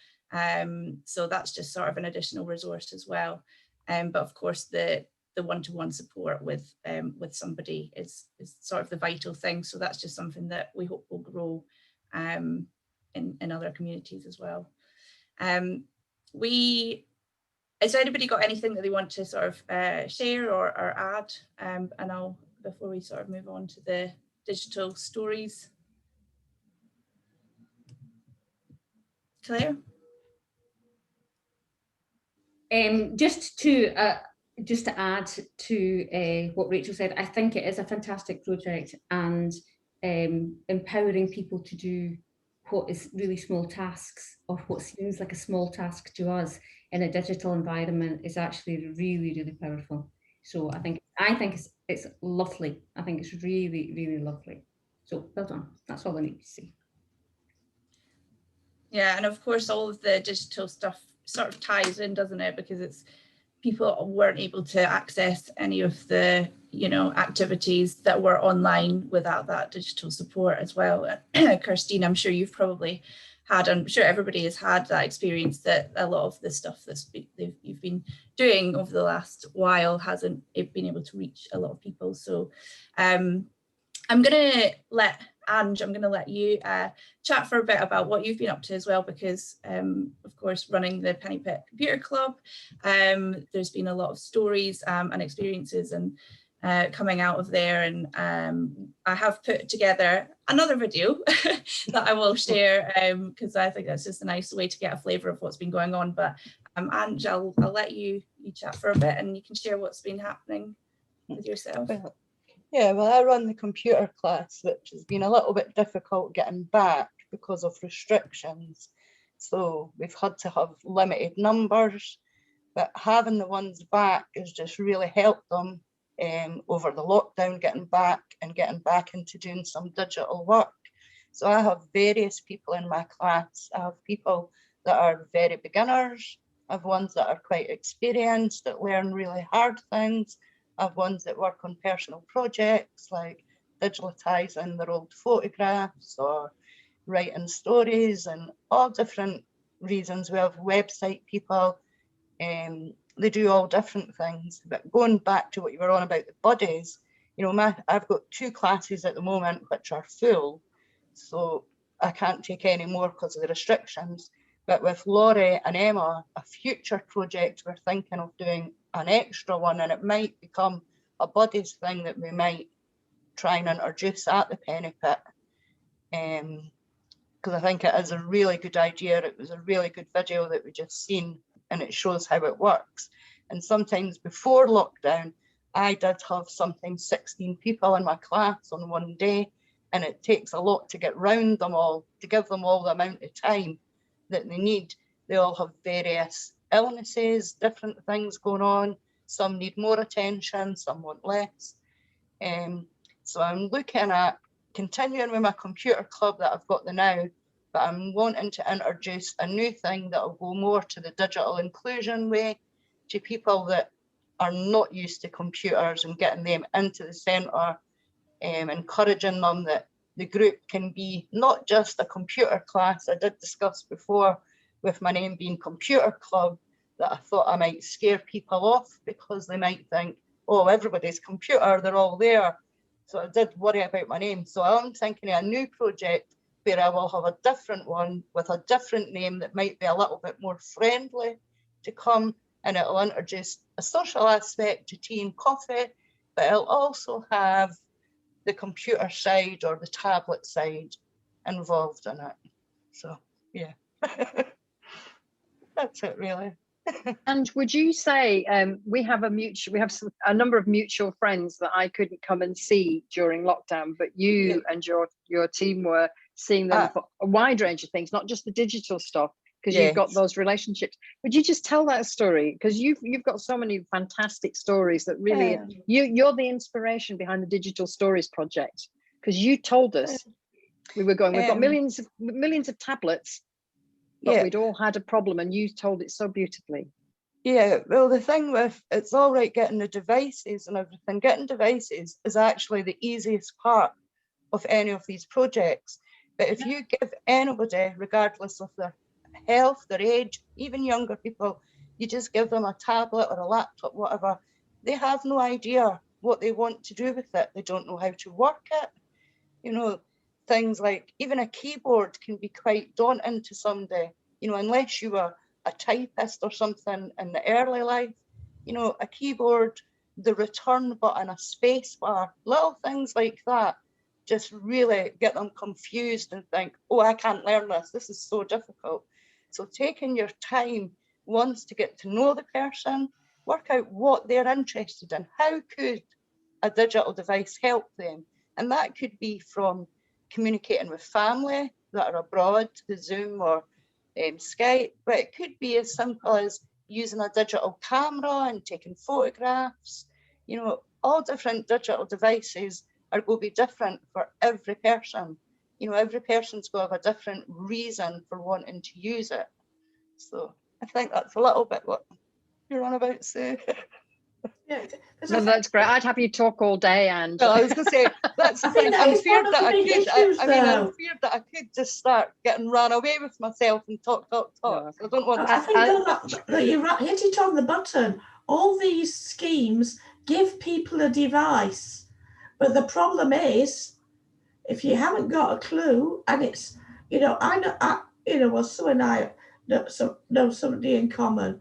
So that's just sort of an additional resource as well. But of course, the one-to-one support with somebody is sort of the vital thing. So that's just something that we hope will grow in other communities as well. Has anybody got anything that they want to sort of share or add? And before we sort of move on to the digital stories. Khlayre? Just to add to what Rachel said, I think it is a fantastic project, and empowering people to do what is really small tasks, or what seems like a small task to us in a digital environment, is actually really, really powerful. So I think it's lovely. I think it's really, really lovely. So well done. That's all I need to say. Yeah, and of course all of the digital stuff sort of ties in, doesn't it? Because people weren't able to access any of the, you know, activities that were online without that digital support as well. Christine, I'm sure you've probably had, I'm sure everybody has had that experience, that a lot of the stuff you've been doing over the last while hasn't been able to reach a lot of people. So I'm going to let Ange, I'm going to let you chat for a bit about what you've been up to as well, because of course, running the Penny Pit Computer Club, there's been a lot of stories and experiences and coming out of there, and I have put together another video that I will share, because I think that's just a nice way to get a flavour of what's been going on. But Ange, I'll let you chat for a bit, and you can share what's been happening with yourself. Yeah, well, I run the computer class, which has been a little bit difficult getting back because of restrictions. So we've had to have limited numbers, but having the ones back has just really helped them over the lockdown, getting back into doing some digital work. So I have various people in my class. I have people that are very beginners. I have ones that are quite experienced, that learn really hard things. I have ones that work on personal projects like digitalising their old photographs or writing stories, and all different reasons. We have website people, they do all different things. But going back to what you were on about the buddies, you know, I've got 2 classes at the moment which are full, so I can't take any more because of the restrictions. But with Laurie and Emma, a future project, we're thinking of doing an extra one, and it might become a buddies thing that we might try and introduce at the Penny Pit, because I think it is a really good idea. It was a really good video that we just seen, and it shows how it works. And sometimes before lockdown, I did have sometimes 16 people in my class on one day, and it takes a lot to get round them all, to give them all the amount of time that they need. They all have various illnesses, different things going on. Some need more attention, some want less. So I'm looking at continuing with my computer club that I've got now, but I'm wanting to introduce a new thing that will go more to the digital inclusion way, to people that are not used to computers, and getting them into the centre, encouraging them that the group can be not just a computer class. I did discuss before, with my name being Computer Club, that I thought I might scare people off because they might think, oh, everybody's computer, they're all there. So I did worry about my name. So I'm thinking of a new project where I will have a different one with a different name that might be a little bit more friendly to come, and it'll introduce a social aspect to tea and coffee, but it'll also have the computer side or the tablet side involved in it. So yeah, that's it really. And would you say we have a number of mutual friends that I couldn't come and see during lockdown, but you and your team were seeing them for a wide range of things, not just the digital stuff, because you've got those relationships. Would you just tell that story? Because you've got so many fantastic stories that really you're the inspiration behind the Digital Stories project, because you told us we've got millions of tablets, but we'd all had a problem, and you told it so beautifully. Yeah, well, the thing with it's all right getting the devices and everything. Getting devices is actually the easiest part of any of these projects. But if you give anybody, regardless of their health, their age, even younger people, you just give them a tablet or a laptop, whatever, they have no idea what they want to do with it. They don't know how to work it. You know, things like even a keyboard can be quite daunting to somebody, you know, unless you were a typist or something in the early life. You know, a keyboard, the return button, a space bar, little things like that just really get them confused and think, oh, I can't learn this. This is so difficult. So taking your time once to get to know the person, work out what they're interested in. How could a digital device help them? And that could be from communicating with family that are abroad, the Zoom or Skype, but it could be as simple as using a digital camera and taking photographs. You know, all different digital devices are going to be different for every person. You know, every person's going to have a different reason for wanting to use it. So I think that's a little bit what you're on about, Sue. Yeah, no, that's great. I'd have you talk all day, and well, I was going to say that's the thing. I'm feared that I could. I'm feared that I could just start getting run away with myself and talk. No. I don't want. I think that you're right. Hit it on the button. All these schemes give people a device, but the problem is if you haven't got a clue, and it's, well, Sue and I know somebody in common,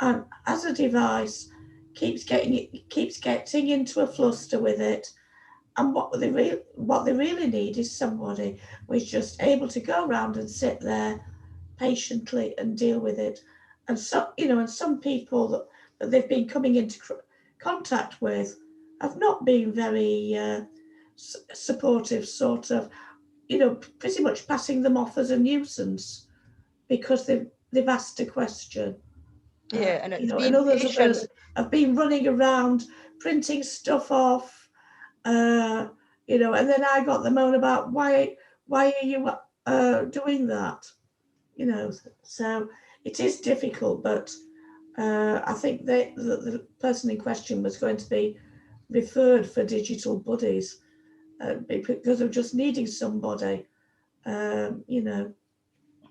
and as a device keeps getting into a fluster with it. And what they really need is somebody who's just able to go around and sit there patiently and deal with it. And some people that they've been coming into contact with have not been very supportive, sort of, pretty much passing them off as a nuisance because they've asked a question. Yeah, and it's and others have been running around printing stuff off. And then I got the moan about why are you doing that? So it is difficult, but I think that the person in question was going to be referred for Digital Buddies because of just needing somebody,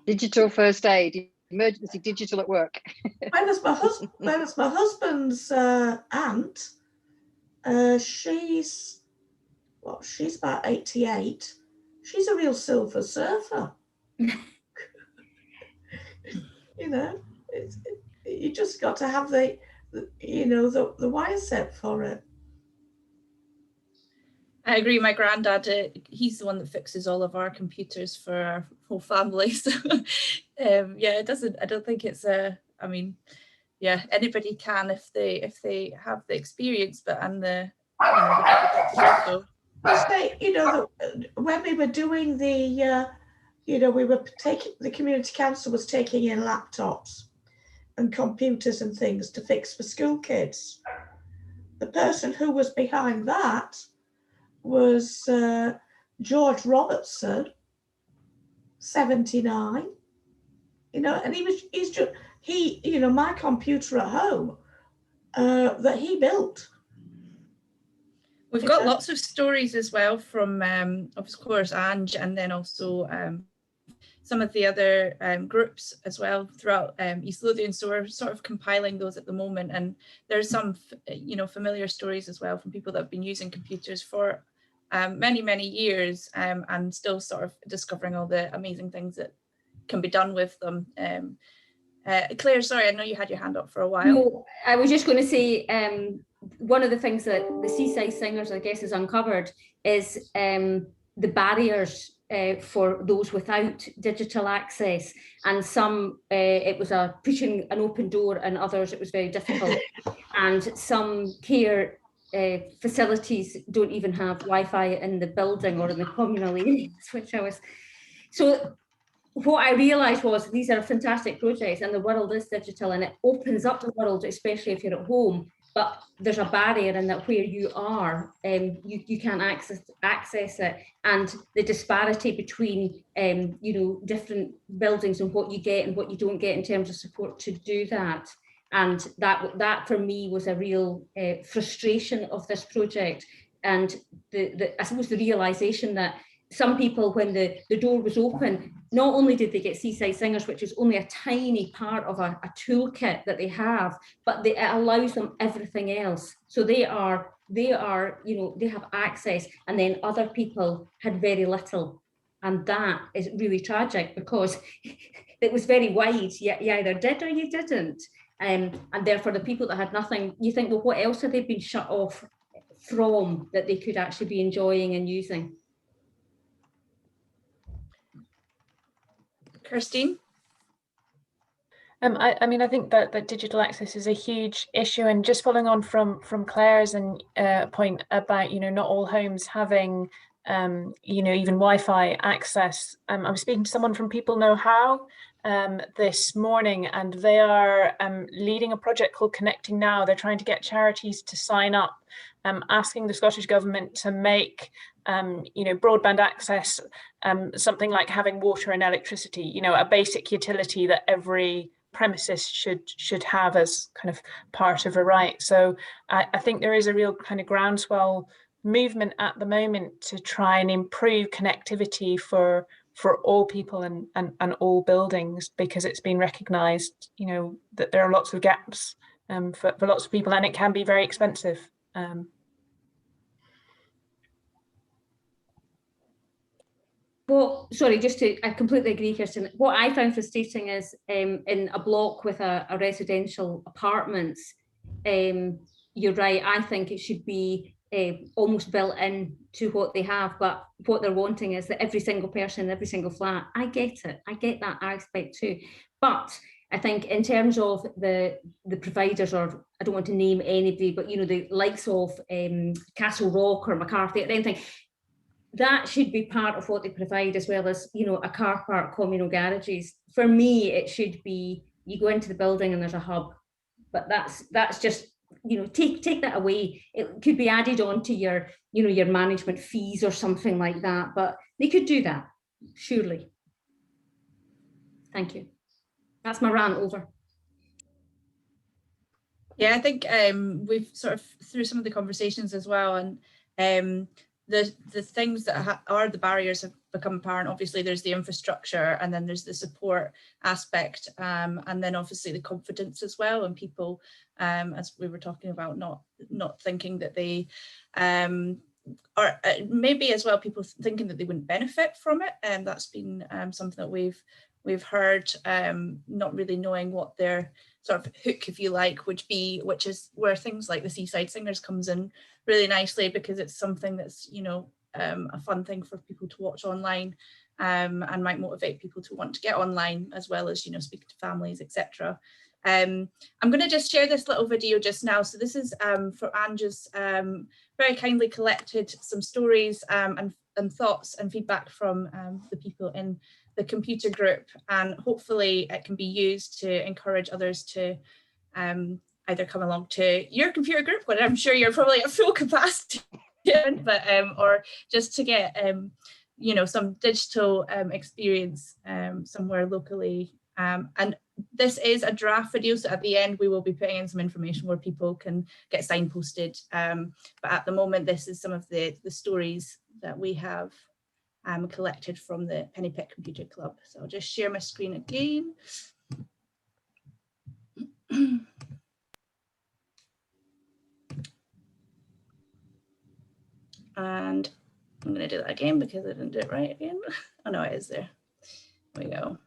Digital first aid, emergency digital at work. When was my husband's aunt? She's about 88. She's a real silver surfer. You just got to have the wire set for it. I agree. My granddad, he's the one that fixes all of our computers for our whole family. So yeah, I don't think it's anybody can if they have the experience, but when we were doing the the community council was taking in laptops and computers and things to fix for school kids. The person who was behind that was George Robertson, 79. And he's just my computer at home that he built. We've got lots of stories as well from, of course, Ange, and then also some of the other groups as well throughout East Lothian. So we're sort of compiling those at the moment, and there's some, familiar stories as well from people that have been using computers for many, many years and still sort of discovering all the amazing things that can be done with them. Khlayre, sorry, I know you had your hand up for a while. No, I was just going to say, one of the things that the Seaside Singers, I guess, has uncovered is the barriers for those without digital access. And some, it was pushing an open door, and others it was very difficult. And some care facilities don't even have Wi-Fi in the building or in the communal areas, which so what I realised was these are fantastic projects, and the world is digital, and it opens up the world, especially if you're at home. But there's a barrier in that where you are, you can't access it, and the disparity between different buildings and what you get and what you don't get in terms of support to do that. And that for me was a real frustration of this project, and I suppose the realisation that some people, when the door was open, not only did they get Seaside Singers, which is only a tiny part of a toolkit that they have, but it allows them everything else. So they have access, and then other people had very little. And that is really tragic because it was very wide. You either did or you didn't. And therefore the people that had nothing, you think, well, what else have they been shut off from that they could actually be enjoying and using? Christine? I think that digital access is a huge issue, and just following on from Khlayre's point about not all homes having even Wi-Fi access. I was speaking to someone from People Know How this morning, and they are leading a project called Connecting Now. They're trying to get charities to sign up, asking the Scottish Government to make broadband access something like having water and electricity, a basic utility that every premises should have as kind of part of a right. So I think there is a real kind of groundswell movement at the moment to try and improve connectivity for all people and all buildings, because it's been recognised, that there are lots of gaps for lots of people, and it can be very expensive. I completely agree, Kirsten. What I found frustrating is in a block with a residential apartments, you're right, I think it should be almost built in to what they have, but what they're wanting is that every single person in every single flat, I get it, I get that aspect too. But I think in terms of the providers, or I don't want to name anybody, but the likes of Castle Rock or McCarthy or anything, that should be part of what they provide, as well as a car park, communal garages. For me, it should be you go into the building and there's a hub, but that's just take that away. It could be added on to your your management fees or something like that, but they could do that, surely. Thank you. That's my rant over. Yeah, I think we've sort of through some of the conversations as well, and the things that are the barriers have become apparent. Obviously, there's the infrastructure, and then there's the support aspect, and then obviously the confidence as well, and people, as we were talking about, not thinking that they or maybe as well people thinking that they wouldn't benefit from it, and that's been something that we've heard, not really knowing what their sort of hook, if you like, would be, which is where things like the Seaside Singers comes in really nicely, because it's something that's a fun thing for people to watch online, and might motivate people to want to get online, as well as speak to families, etc. I'm going to just share this little video just now. So this is for Ange's very kindly collected some stories and thoughts and feedback from the people in the computer group, and hopefully it can be used to encourage others to either come along to your computer group, when I'm sure you're probably at full capacity, but or just to get some digital experience somewhere locally. And this is a draft video, so at the end we will be putting in some information where people can get signposted, but at the moment this is some of the stories that we have collected from the Penny Pit Computer Club. So I'll just share my screen again. And I'm going to do that again because I didn't do it right again. Oh no, it is there. There we go.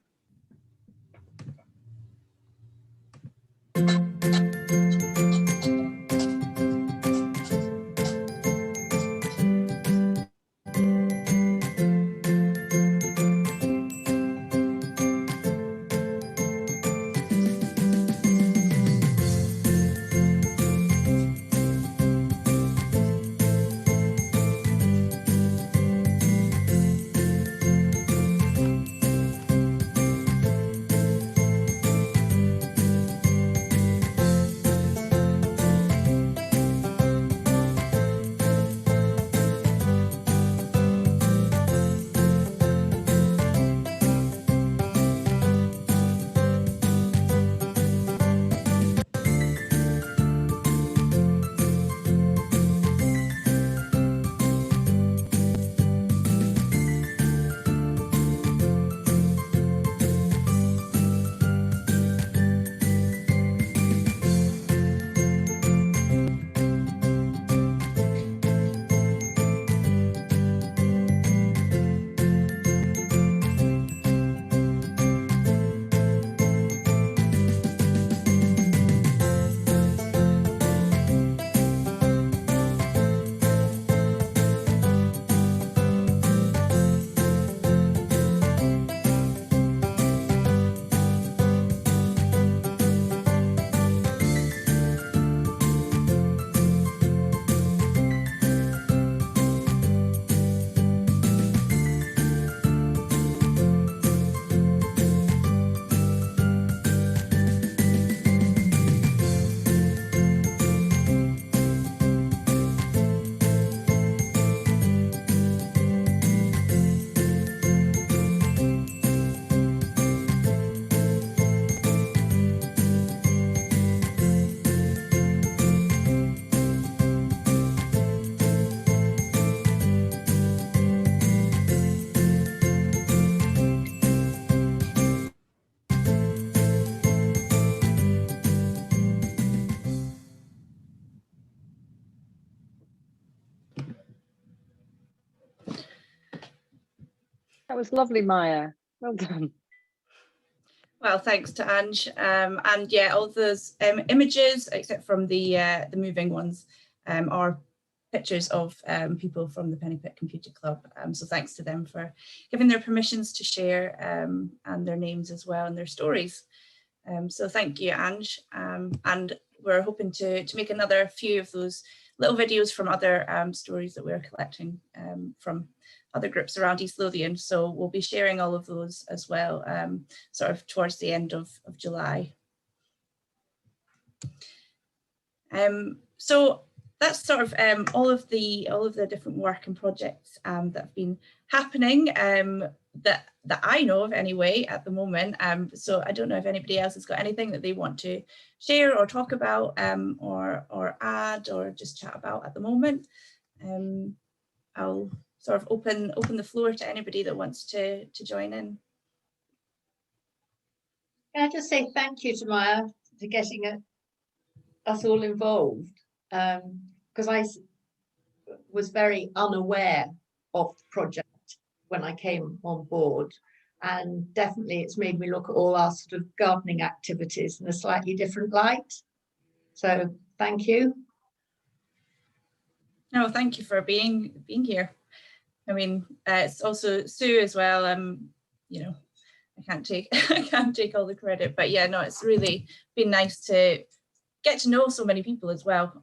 That was lovely, Maya. Well done. Well, thanks to Ange. And yeah, all those images, except from the moving ones, are pictures of people from the Penny Pit Computer Club. So thanks to them for giving their permissions to share and their names as well and their stories. So thank you, Ange. And we're hoping to make another few of those little videos from other stories that we're collecting from other groups around East Lothian. So we'll be sharing all of those as well, sort of towards the end of July. So that's sort of all of the different work and projects that have been happening that I know of anyway at the moment. So I don't know if anybody else has got anything that they want to share or talk about or add or just chat about at the moment. I'll sort of open the floor to anybody that wants to join in. Can I just say thank you to Maya for getting us all involved, because I was very unaware of the project when I came on board, and definitely it's made me look at all our sort of gardening activities in a slightly different light. So thank you. No, thank you for being here. I mean, it's also Sue as well. You know, I can't take all the credit, but yeah, no, it's really been nice to get to know so many people as well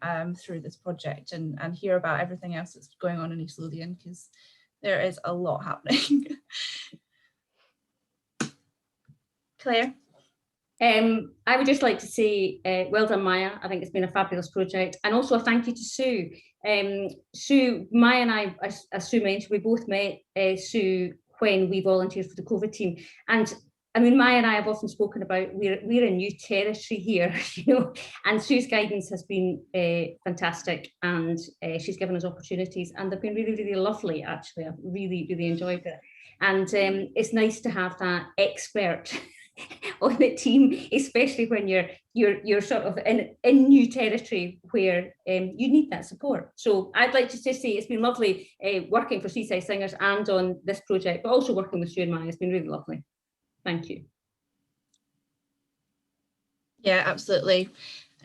through this project and hear about everything else that's going on in East Lothian, because there is a lot happening. Khlayre? I would just like to say well done, Maya. I think it's been a fabulous project, and also a thank you to Sue. Sue, Maya and I, as Sue mentioned, we both met Sue when we volunteered for the COVID team, and I mean, Maya and I have often spoken about we're in new territory here, you know, and Sue's guidance has been fantastic, and she's given us opportunities, and they've been really, really lovely. Actually, I've really, really enjoyed it, and it's nice to have that expert on the team, especially when you're sort of in new territory where you need that support. So I'd like to just say it's been lovely working for Seaside Singers and on this project, but also working with Sue and Maya. It's been really lovely. Thank you. Yeah, absolutely.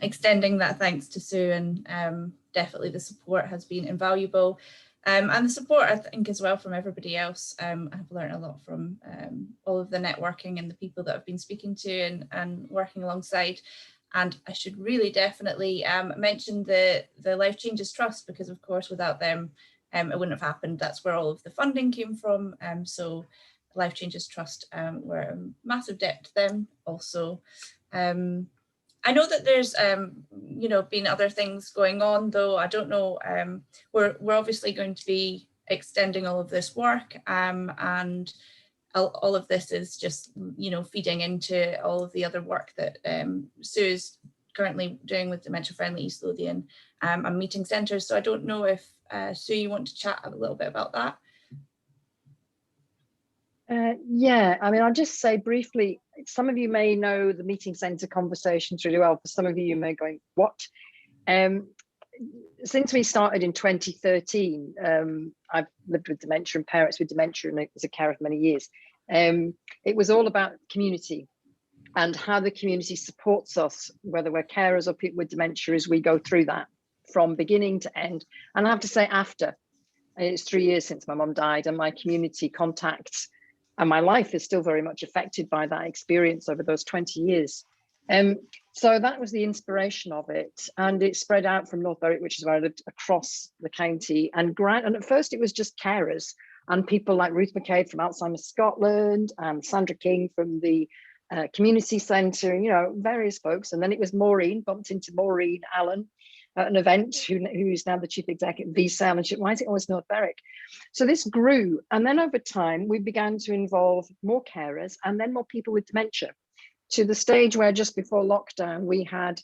Extending that thanks to Sue, and definitely the support has been invaluable. And the support, I think, as well from everybody else. I've learned a lot from all of the networking and the people that I've been speaking to and working alongside. And I should really definitely mention the Life Changes Trust, because of course without them it wouldn't have happened. That's where all of the funding came from. So Life Changes Trust, we're a massive debt to them also. I know that there's, you know, been other things going on, though. I don't know. We're obviously going to be extending all of this work, and all of this is just, you know, feeding into all of the other work that Sue is currently doing with Dementia Friendly East Lothian and meeting centres. So I don't know if Sue, you want to chat a little bit about that? Yeah, I mean, I'll just say briefly, some of you may know the meeting centre conversations really well. For some of you, you may be going, what? Since we started in 2013, I've lived with dementia and parents with dementia, and it was a carer for many years. It was all about community and how the community supports us, whether we're carers or people with dementia, as we go through that from beginning to end. And I have to say, after, it's 3 years since my mum died, and my community contacts and my life is still very much affected by that experience over those 20 years. So that was the inspiration of it. And it spread out from North Berwick, which is where I lived, across the county. And at first it was just carers and people like Ruth McCabe from Alzheimer's Scotland and Sandra King from the community centre, you know, various folks. And then it was Maureen, bumped into Maureen Allen at an event, who's now the chief executive of VSAL, and she, why is it always North Berwick? So this grew, and then over time we began to involve more carers and then more people with dementia, to the stage where just before lockdown we had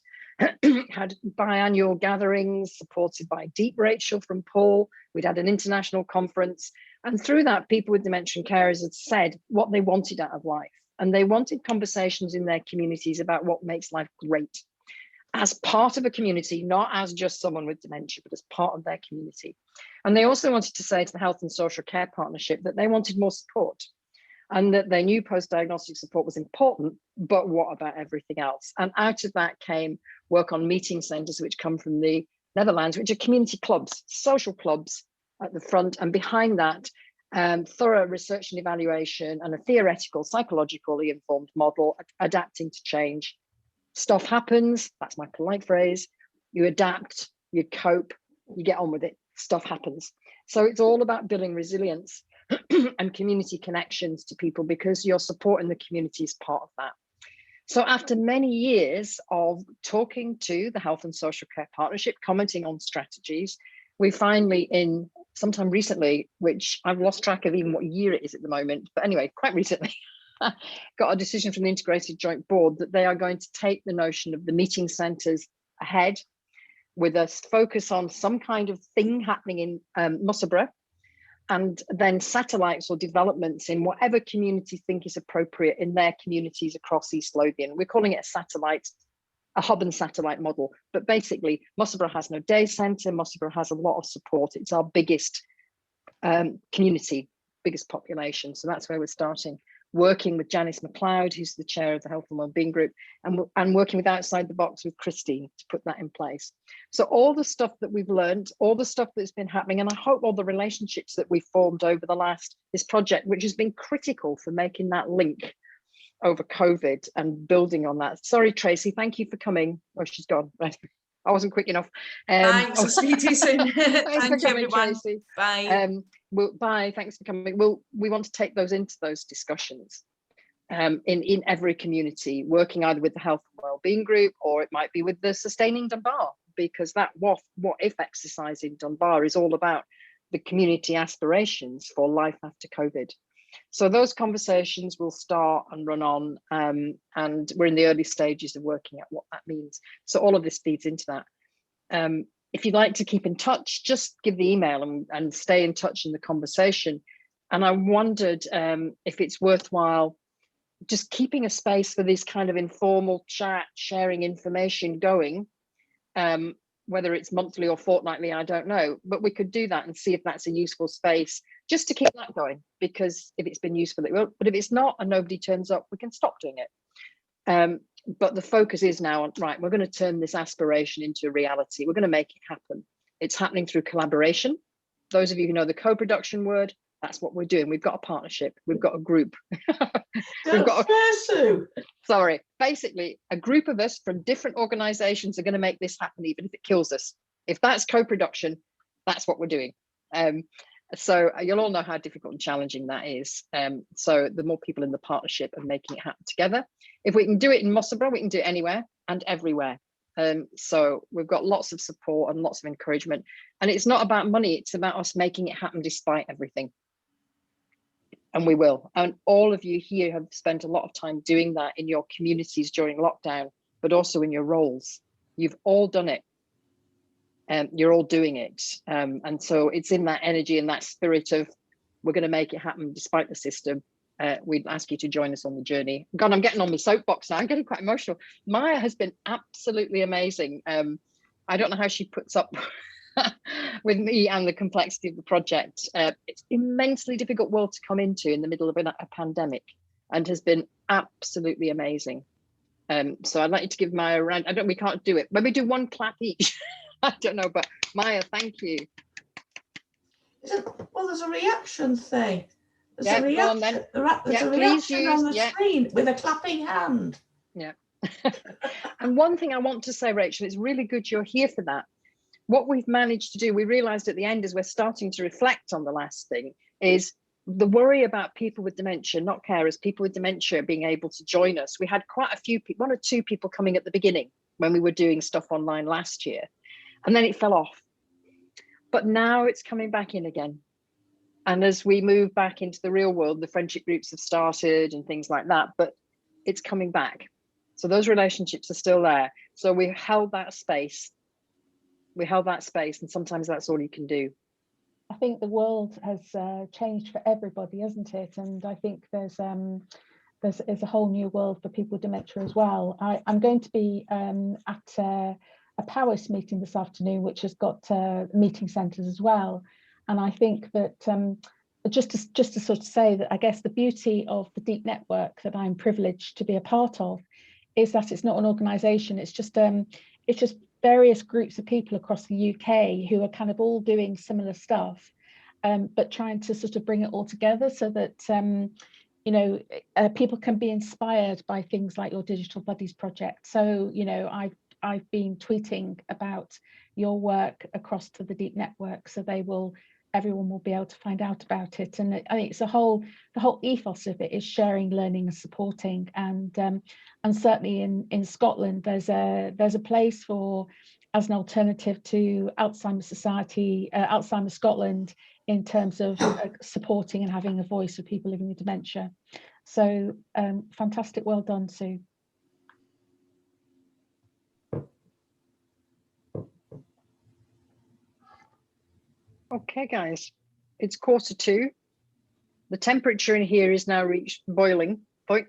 had biannual gatherings supported by Deep Rachel from Paul. We'd had an international conference, and through that people with dementia and carers had said what they wanted out of life, and they wanted conversations in their communities about what makes life great. as part of a community, not as just someone with dementia, but as part of their community. And they also wanted to say to the Health and Social Care Partnership that they wanted more support, and that they knew post-diagnostic support was important, but what about everything else? And out of that came work on meeting centres, which come from the Netherlands, which are community clubs, social clubs at the front, and behind that, thorough research and evaluation and a theoretical, psychologically informed model adapting to change. Stuff happens, that's my polite phrase. You adapt, you cope, you get on with it, stuff happens. So it's all about building resilience and community connections to people, because your support in the community is part of that. So after many years of talking to the Health and Social Care Partnership, commenting on strategies, we finally, in sometime recently, which I've lost track of even what year it is at the moment, but anyway, quite recently, got a decision from the Integrated Joint Board that they are going to take the notion of the meeting centres ahead with a focus on some kind of thing happening in Musselburgh, and then satellites or developments in whatever communities think is appropriate in their communities across East Lothian. We're calling it a hub and satellite model, but basically Musselburgh has no day centre, Musselburgh has a lot of support. It's our biggest community, biggest population, so that's where we're starting. Working with Janice McLeod, who's the chair of the Health and Wellbeing Group, and working with Outside the Box with Christine to put that in place. So all the stuff that we've learned, all the stuff that's been happening, and I hope all the relationships that we've formed over this project, which has been critical for making that link over COVID and building on that. Sorry, Tracy, thank you for coming. Oh, she's gone. Right. I wasn't quick enough. Thanks, I'll speak to you soon. Thank you, everyone. Tracy. Bye. Bye, thanks for coming. We want to take those into those discussions in every community, working either with the Health and Wellbeing Group, or it might be with the Sustaining Dunbar, because that what if exercise in Dunbar is all about the community aspirations for life after COVID. So those conversations will start and run on, and we're in the early stages of working out what that means. So all of this feeds into that. If you'd like to keep in touch, just give the email and stay in touch in the conversation. And I wondered if it's worthwhile just keeping a space for this kind of informal chat, sharing information going, whether it's monthly or fortnightly, I don't know, but we could do that and see if that's a useful space just to keep that going, because if it's been useful, it will, but if it's not and nobody turns up, we can stop doing it. But the focus is now on, right, we're going to turn this aspiration into a reality. We're going to make it happen. It's happening through collaboration. Those of you who know the co-production word, that's what we're doing. We've got a partnership. We've got a group. We've got sorry, basically a group of us from different organizations are going to make this happen, even if it kills us. If that's co-production, that's what we're doing. So you'll all know how difficult and challenging that is. So the more people in the partnership are making it happen together. If we can do it in Musselburgh, we can do it anywhere and everywhere. So we've got lots of support and lots of encouragement. And it's not about money, it's about us making it happen despite everything. And we will. And all of you here have spent a lot of time doing that in your communities during lockdown, but also in your roles. You've all done it. You're all doing it. And so it's in that energy and that spirit of, we're going to make it happen despite the system. We'd ask you to join us on the journey. God, I'm getting on my soapbox now. I'm getting quite emotional. Maya has been absolutely amazing. I don't know how she puts up with me and the complexity of the project. It's immensely difficult world to come into in the middle of a pandemic, and has been absolutely amazing. So I'd like you to give Maya a round. We can't do it. Maybe do one clap each. I don't know, but Maya, thank you. Well, there's a reaction thing. There's a reaction, there's a reaction on the screen with a clapping hand. Yeah. And one thing I want to say, Rachel, it's really good you're here for that. What we've managed to do, we realised at the end as we're starting to reflect on the last thing, is the worry about people with dementia, not carers, people with dementia being able to join us. We had quite a few people, 1 or 2 people coming at the beginning when we were doing stuff online last year, and then it fell off. But now it's coming back in again. And as we move back into the real world, the friendship groups have started and things like that, but it's coming back. So those relationships are still there. So we held that space. We held that space, and sometimes that's all you can do. I think the world has changed for everybody, hasn't it? And I think there's there's a whole new world for people with dementia as well. I'm going to be at a Powys meeting this afternoon, which has got meeting centres as well. And I think that just to sort of say that I guess the beauty of the Deep Network that I'm privileged to be a part of is that it's not an organisation. It's just various groups of people across the UK who are kind of all doing similar stuff, but trying to sort of bring it all together so that you know, people can be inspired by things like your Digital Buddies project. So, you know, I've been tweeting about your work across to the Deep Network, so everyone will be able to find out about it. And I think it's the whole ethos of it is sharing, learning, and supporting. And certainly in Scotland, there's a place for, as an alternative to Alzheimer's Society, Alzheimer's Scotland, in terms of supporting and having a voice for people living with dementia. So fantastic, well done, Sue. Okay, guys, it's 1:45. The temperature in here is now reached boiling point.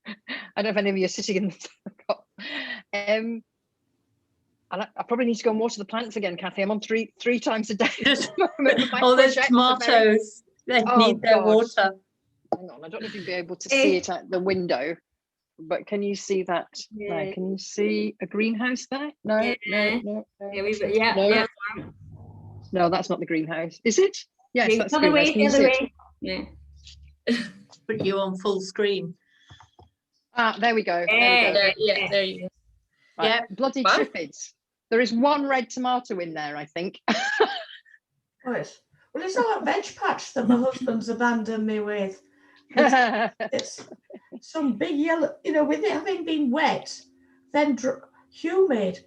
I don't know if any of you are sitting in the I probably need to go and water the plants again, Kathy. I'm on three times a day. All those tomatoes, they need their water. Hang on, I don't know if you'll be able to see it at the window, but can you see that? Yeah. Can you see a greenhouse there? No, Yeah. no. Yeah. No, that's not the greenhouse. Is it? Yes, that's the other greenhouse. way, Can you the see other it? way. Yeah. Put you on full screen. Ah, there we go. There you go. Right. Yeah. Bloody What? triffids. There is one red tomato in there, I think. Well, it's not a veg patch that my husband's abandoned me with. It's some big yellow, you know, with it having been wet, then humid,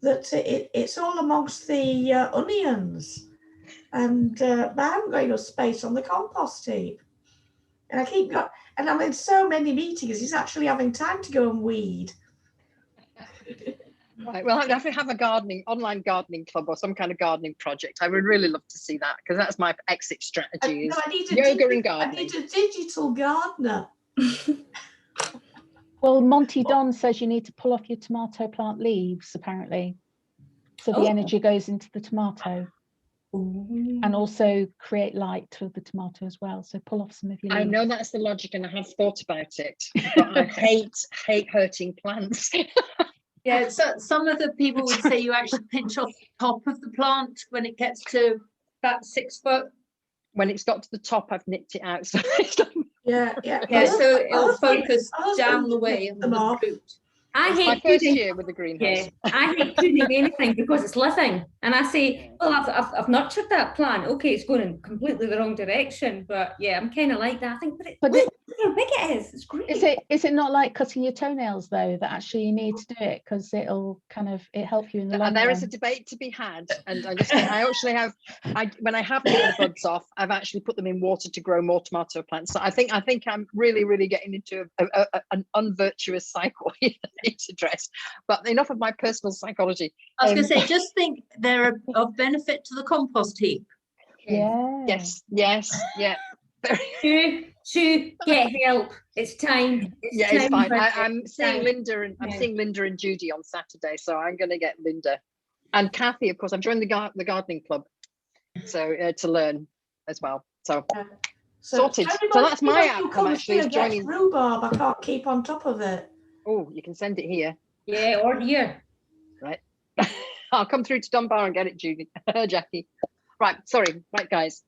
that it's all amongst the onions. And but I haven't got enough space on the compost heap. And and I'm in so many meetings, he's actually having time to go and weed. Right, well, I'd have to have a online gardening club or some kind of gardening project. I would really love to see that, because that's my exit strategy. No, I need yoga and gardening. I need a digital gardener. Well, Monty Don says you need to pull off your tomato plant leaves, apparently, so the energy goes into the tomato. Ooh. And also create light with the tomato as well. So pull off some of your leaves. I know that's the logic, and I have thought about it, but I hate hurting plants. Yeah, so some of the people would say you actually pinch off the top of the plant when it gets to about 6 foot. When it's got to the top, I've nipped it out. So Yeah. So it'll focus down the way on the root. I it's hate my first pruning. year with the greenhouse. Yeah, I hate pruning anything because it's living, and I say, well, I've nurtured that plant. Okay, it's going in completely the wrong direction, but yeah, I'm kind of like that. I think, but how big it is. It's great. Is it not like cutting your toenails though? That actually you need to do it because it'll help you in the long And there run. is a debate to be had, and I actually have when I have taken the buds off, I've actually put them in water to grow more tomato plants. So I think I'm really getting into an unvirtuous cycle here that needs addressed. But enough of my personal psychology. I was going to say, just think they're of benefit to the compost heap. Yeah. Yes. Yeah. Sue, get help. It's time. It's fine. I'm seeing Linda and seeing Linda and Judy on Saturday, so I'm going to get Linda and Kathy. Of course, I'm joining the gardening club, so to learn as well. So sorted. So that's my outcome. Actually, is joining rhubarb. I can't keep on top of it. Oh, you can send it here. Yeah, or here. Right. I'll come through to Dunbar and get it, Judy. Jackie. Right. Sorry. Right, guys.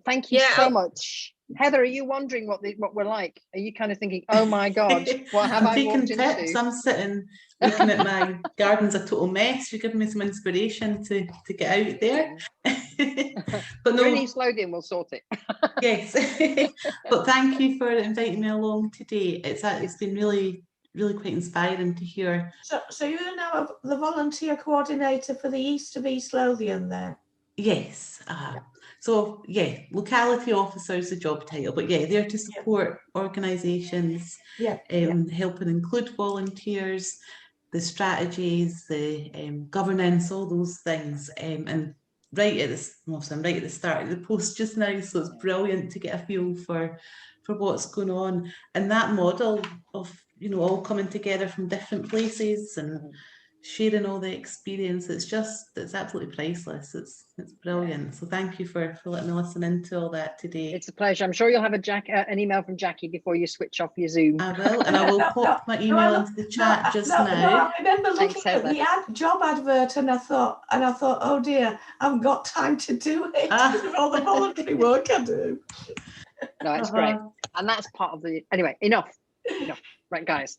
Thank you so much. Heather, are you wondering what we're like? Are you kind of thinking, oh my God, what have I walked into? I'm sitting looking at my garden's a total mess. You're giving me some inspiration to get out there. But no, Really slowly and we'll sort it. Yes. But thank you for inviting me along today. It's been really quite inspiring to hear. So you're now the volunteer coordinator for the East of East Lothian there? Yes. So yeah, locality officer is the job title, but yeah, they're to support organisations, helping include volunteers, the strategies, the governance, all those things, and right at this, I'm right at the start of the post just now, so it's brilliant to get a feel for what's going on, and that model of, you know, all coming together from different places and sharing all the experience. It's absolutely priceless. It's brilliant. So thank you for letting me listen into all that today. It's a pleasure. I'm sure you'll have an email from Jackie before you switch off your Zoom. I will, and I will pop my email into the chat just now. I remember looking at the job advert, and I thought, oh dear, I haven't got time to do it with all the voluntary work I do. No, it's great, and that's part of the. Anyway, enough. Right, guys.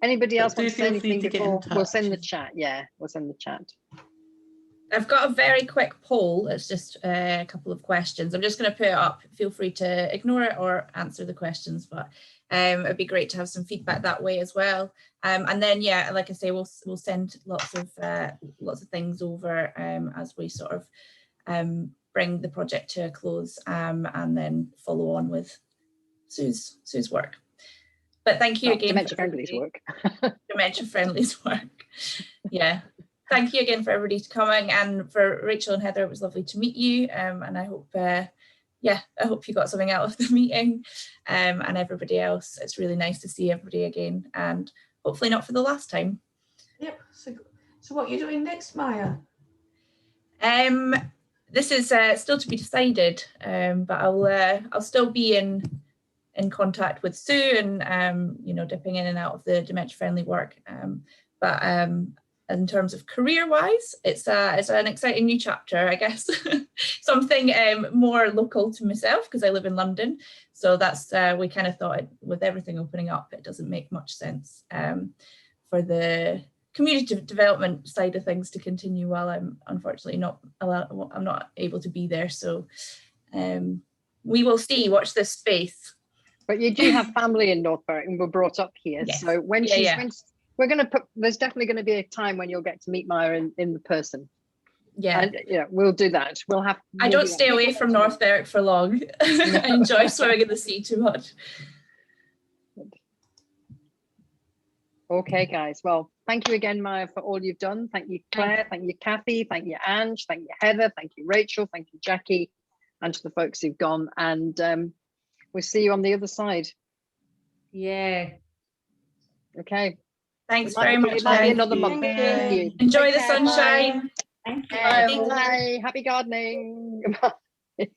Anybody else want to say anything before we'll send the chat? Yeah, we'll send the chat. I've got a very quick poll. It's just a couple of questions. I'm just going to put it up. Feel free to ignore it or answer the questions, but it'd be great to have some feedback that way as well. And then, yeah, like I say, we'll send lots of things over as we sort of bring the project to a close, and then follow on with Sue's work. But thank you again. Dementia Friendly's work. Dementia Friendly's work. Yeah. Thank you again for everybody coming, and for Rachel and Heather, it was lovely to meet you. And I hope, I hope you got something out of the meeting. And everybody else, it's really nice to see everybody again, and hopefully not for the last time. Yep. So what are you doing next, Maya? This is still to be decided, but I'll still be in contact with Sue, and you know, dipping in and out of the dementia friendly work. But in terms of career-wise, it's an exciting new chapter, I guess. Something more local to myself, because I live in London. So that's we kind of thought, with everything opening up, it doesn't make much sense for the community development side of things to continue while I'm unfortunately I'm not able to be there. So we will see. Watch this space. But you do have family in North Berwick, and we're brought up here. Yes. So when we're going to put, there's definitely going to be a time when you'll get to meet Maya in the person. Yeah. And yeah, we'll do that. I don't stay away from North Berwick for long. I enjoy swimming in the sea too much. Okay, guys. Well, thank you again, Maya, for all you've done. Thank you, Claire. Thank you, Kathy. Thank you, Ange. Thank you, Heather. Thank you, Rachel. Thank you, Jackie. And to the folks who've gone. And we'll see you on the other side. Yeah. Okay. Thanks very much. It might be another month. Thank you. Enjoy the sunshine. Thank you. Bye. Happy gardening. Bye.